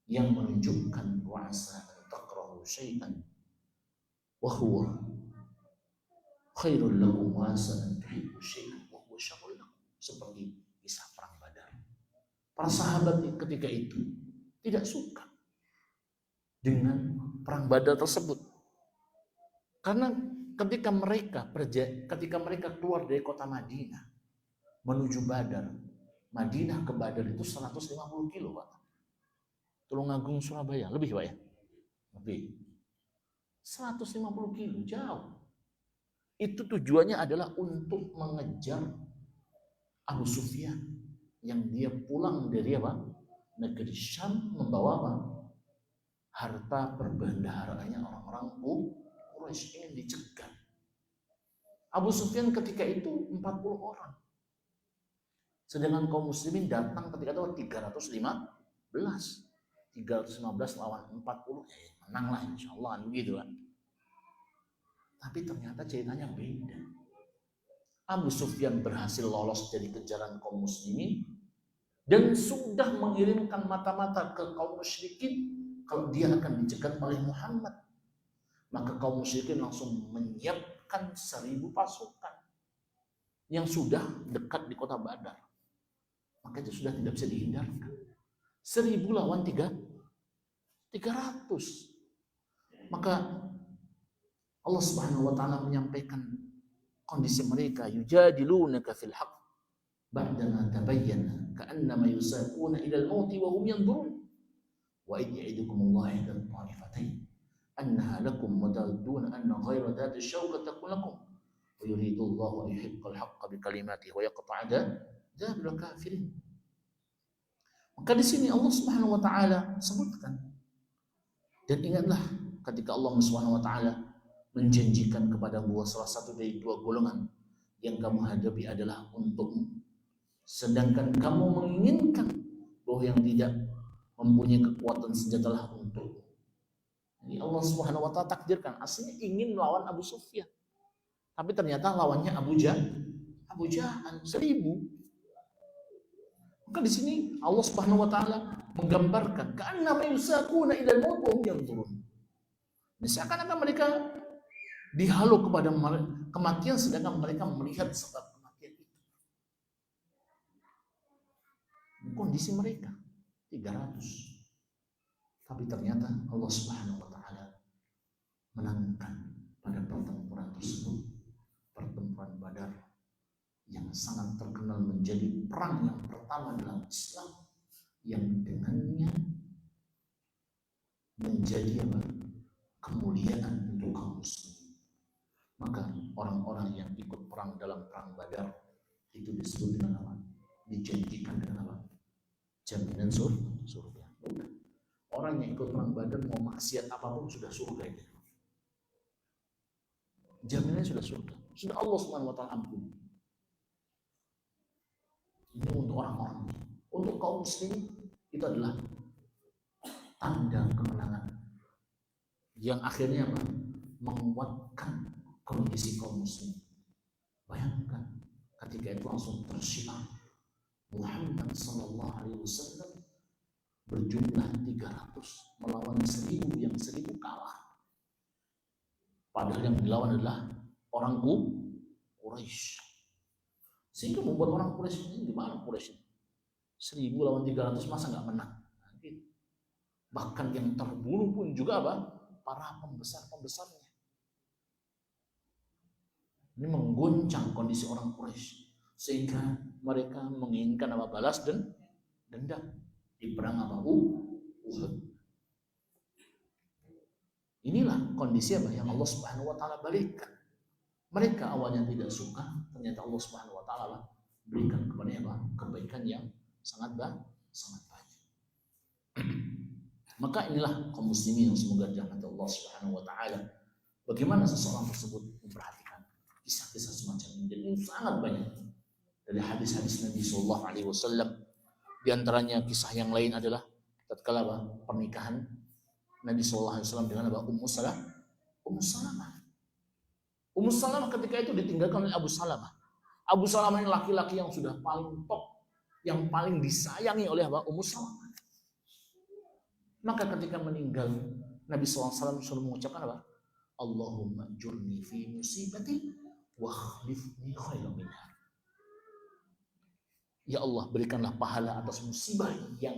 yang menunjukkan wa'asa an takrahu syai'an wa huwa khairul lakum wa asa an tuhibbu syai'an wa huwa syarrul lakum. Seperti kisah perang Badar. Para sahabat ketika itu tidak suka dengan perang Badar tersebut. Karena ketika mereka keluar dari kota Madinah menuju Badar, Madinah ke Badar itu 150 kilo, Pak. Tulungagung Surabaya, lebih Pak ya? Lebih. 150 kilo, jauh. Itu tujuannya adalah untuk mengejar Abu Sufyan yang dia pulang dari apa? Negeri Syam membawa apa? Harta perbendaharaannya orang-orang Quraisy, ingin dicegah. Abu Sufyan ketika itu 40 orang. Sedangkan kaum muslimin datang ketika itu 315. 315 lawan 40, ya menang lah insyaallah, begitu kan. Tapi ternyata ceritanya beda. Abu Sufyan berhasil lolos dari kejaran kaum muslimin dan sudah mengirimkan mata-mata ke kaum musyrikin kalau dia akan dicegat oleh Muhammad. Maka kaum musyrikin langsung menyiapkan 1000 pasukan yang sudah dekat di kota Badar. Maka itu sudah tidak bisa dihindarkan. 1000 lawan 300. Maka Allah Subhanahu wa taala menyampaikan kondisi mereka, yujadilunaka fil haqq ba'dama tabayyana ka'annama yusaquna ila al-maut wa hum yanzurun wa idh ya'idukumullahu ihda at-ta'ifatain annaha lakum wa tadun anna ghayra dhati syawka takun lakum wa yuridullahu an yuhiqqal haqqa bi kalimatihi wa yaqta'a dabira kafirin. Maka di sini Allah Subhanahu wa taala sebutkan, dan ingatlah ketika Allah Subhanahu wa taala menjanjikan kepada bahwa salah satu dari dua golongan yang kamu hadapi adalah untukmu, sedangkan kamu menginginkan bahwa yang tidak mempunyai kekuatan senjatalah untukmu. Jadi Allah Subhanahu wa taala takdirkan aslinya ingin melawan Abu Sufyan, tapi ternyata lawannya Abu Jahal 1000. Maka di sini Allah Subhanahu wa taala menggambarkan ka'annama yusaquna ila al-maut wa hum yanzurun. Seakan-akan mereka dihalau kepada kematian sedangkan mereka melihat sebab kematian itu. Kondisi mereka 300. Tapi ternyata Allah Subhanahu wa taala menangkan pada pertempuran tersebut, pertempuran Badar yang sangat terkenal menjadi perang yang pertama dalam Islam yang dengannya menjadi kemuliaan untuk kaum muslimin. Maka orang-orang yang ikut perang dalam perang Badar itu disebut dengan apa? Dijanjikan dengan apa? Jaminan surga. Orang yang ikut perang Badar mau maksiat apapun sudah surga itu. Jaminannya sudah surga. Sudah Allah Subhanahu wa taala ampuni. Ini untuk orang-orang. Untuk kaum muslimin itu adalah tanda kemenangan yang akhirnya apa? Menguatkan kondisi kaum muslim. Bayangkan ketika itu langsung tersiar Muhammad sallallahu alaihi wasallam berjumlah 300 melawan 1000 yang 1000 kalah. Padahal yang dilawan adalah orang Quraisy. Sehingga membuat orang Quraisy ini gimana Quraisy? 1000 lawan 300 masa nggak menang? Bahkan yang terbunuh pun juga apa? Para pembesar-pembesarnya. Ini mengguncang kondisi orang Quraisy sehingga mereka menginginkan apa? Balas dan dendam di perang apa? Uhud. Inilah kondisi apa yang Allah Subhanahu wa taala balikkan. Mereka awalnya tidak suka, ternyata Allah Subhanahu wa taala berikan kepada apa? Kebaikan yang sangat banyak. Maka inilah kaum muslimin yang semoga dirahmati Allah Subhanahu wa taala. Bagaimana seseorang tersebut memperhatikan kisah-kisah semacam ini, dan ini sangat banyak dari hadis-hadis Nabi Sallallahu Alaihi Wasallam. Di antaranya kisah yang lain adalah tatkala pernikahan Nabi Sallallahu Alaihi Wasallam dengan Ummu Salamah. Ummu Salamah ketika itu ditinggalkan oleh Abu Salamah. Abu Salamah ini laki-laki yang sudah paling top, yang paling disayangi oleh Ummu Salamah. Maka ketika meninggal Nabi SAW suruh mengucapkan apa? Allahumma jurni fi musibati wa khlifni khairan minha. Ya Allah, berikanlah pahala atas musibah yang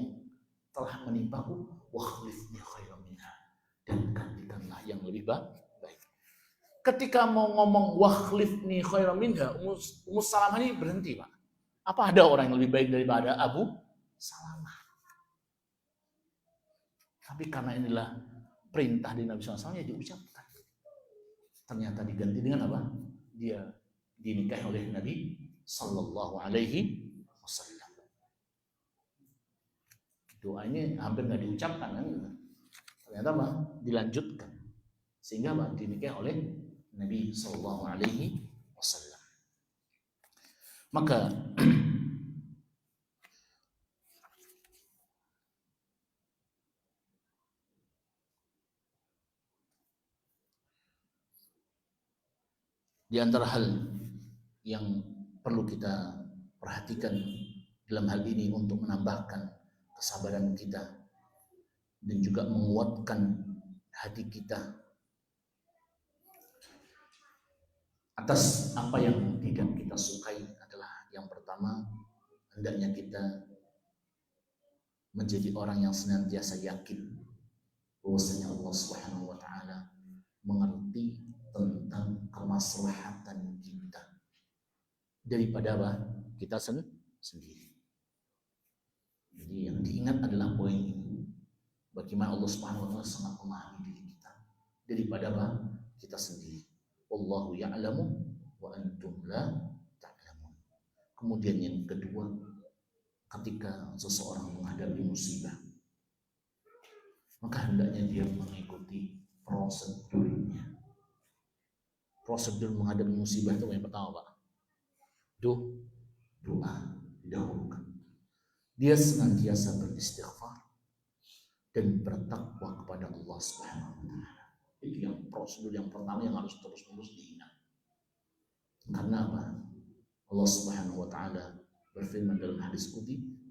telah menimpaku, wa khlifni khairan minha, dan gantikanlah yang lebih baik. Ketika mau ngomong wa khlifni khairan minha, Ummu Salamah ini berhenti, Pak. Apa ada orang yang lebih baik daripada Abu Salamah? Tapi karena inilah perintah di Nabi SAW ya diucapkan. Ternyata diganti dengan apa? Dia dinikahi oleh Nabi Sallallahu Alaihi Wasallam. Doanya hampir nggak diucapkan kan? Ternyata apa? Dilanjutkan sehingga apa? Dinikahi oleh Nabi Sallallahu Alaihi Wasallam. Maka di antara hal yang perlu kita perhatikan dalam hal ini untuk menambahkan kesabaran kita dan juga menguatkan hati kita atas apa yang tidak kita sukai adalah yang pertama, hendaknya kita menjadi orang yang senantiasa yakin bahwasanya Allah Subhanahu wa taala mengerti tentang kemaslahatan kita daripada apa? Kita sendiri. Jadi yang diingat adalah poin ini. Bagaimana Allah Subhanahu wa taala sangat memahami diri kita daripada apa? Kita sendiri. Wallahu ya'lamu wa antum la ta'lamun. Kemudian yang kedua, ketika seseorang menghadapi musibah, maka hendaknya dia mengikuti prosedurnya. Prosedur menghadapi musibah itu yang pertama, Pak. Doa didahulukan. Dia senantiasa beristighfar dan bertakwa kepada Allah Subhanahu wa taala. Itu yang prosedur yang pertama yang harus terus-menerus diingat. Karena apa? Allah Subhanahu wa taala berfirman dalam hadis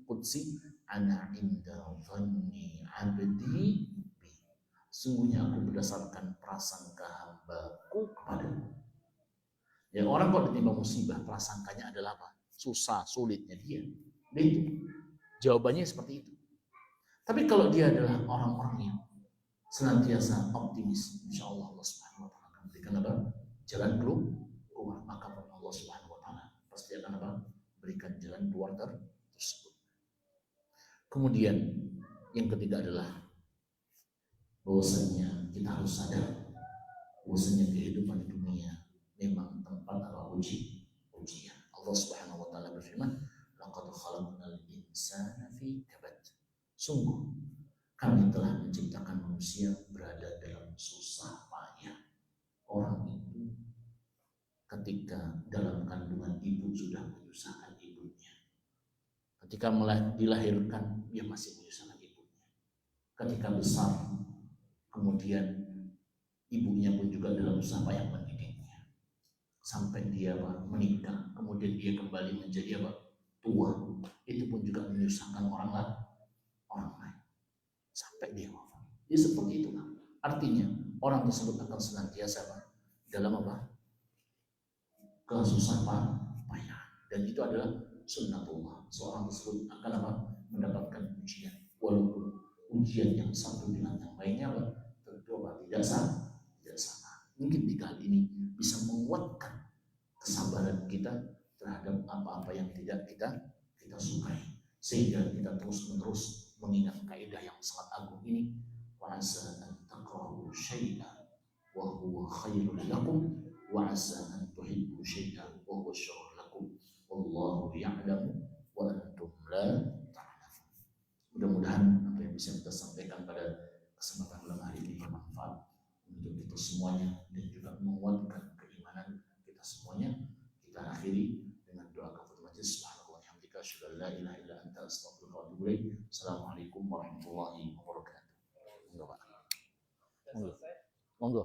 qudsi, ana inda dhanni 'abdi bi. Sungguhnya aku berdasarkan prasangka hambaku kepadamu. Ya, orang kalau ditimpa musibah, prasangkanya adalah apa? Susah, sulitnya dia. Itu jawabannya seperti itu. Tapi kalau dia adalah orang-orang yang senantiasa optimis, insya Allah Allah Subhanahu wa taala akan berikan apa? Jalan keluar. Maka Allah Subhanahu wa taala pasti akan apa? Berikan jalan keluar tersebut. Kemudian yang ketiga adalah bahwasanya kita harus sadar bahwasanya kehidupan dunia memang tempat ujian. Allah Subhanahu wa taala berfirman, laqad khalaqnal insana fi kabad. Sungguh kami telah menciptakan manusia berada dalam susah payah. Orang itu ketika dalam kandungan ibu sudah menyusahkan ibunya. Ketika dilahirkan dia masih menyusahkan ibunya. Ketika besar kemudian ibunya pun juga dalam usaha payah mendidiknya sampai dia menikah, kemudian dia kembali menjadi tua, itu pun juga menyusahkan orang lain sampai dia wafat. Jadi seperti itu. Artinya orang tersebut akan senantiasa dalam kesusahan payah, dan itu adalah sunnatullah. Seorang tersebut akan mendapatkan ujian, walaupun ujian yang satu dengan yang lainnya tentu tidak sama. Mungkin di hal ini bisa menguatkan kesabaran kita terhadap apa-apa yang tidak kita sukai, sehingga kita terus-menerus mengingat kaidah yang sangat agung ini, wa asa an takrahu syai'an wa huwa khairul lakum wa asa an tuhibbu syai'an wa huwa syarrul lakum wallahu ya'lamu wa antum la ta'lamun. Mudah-mudahan apa yang bisa kita sampaikan pada kesempatan malam hari ini bermanfaat untuk kita semuanya dan juga menguatkan keimanan kita semuanya. Kita akhiri dengan doa kafatul majlis. Subhanallah wa bihamdika asyhadu an la ilaha illa anta astaghfiruka wa atubu ilaik. Assalamualaikum warahmatullahi wabarakatuh. Monggo Pak. Monggo.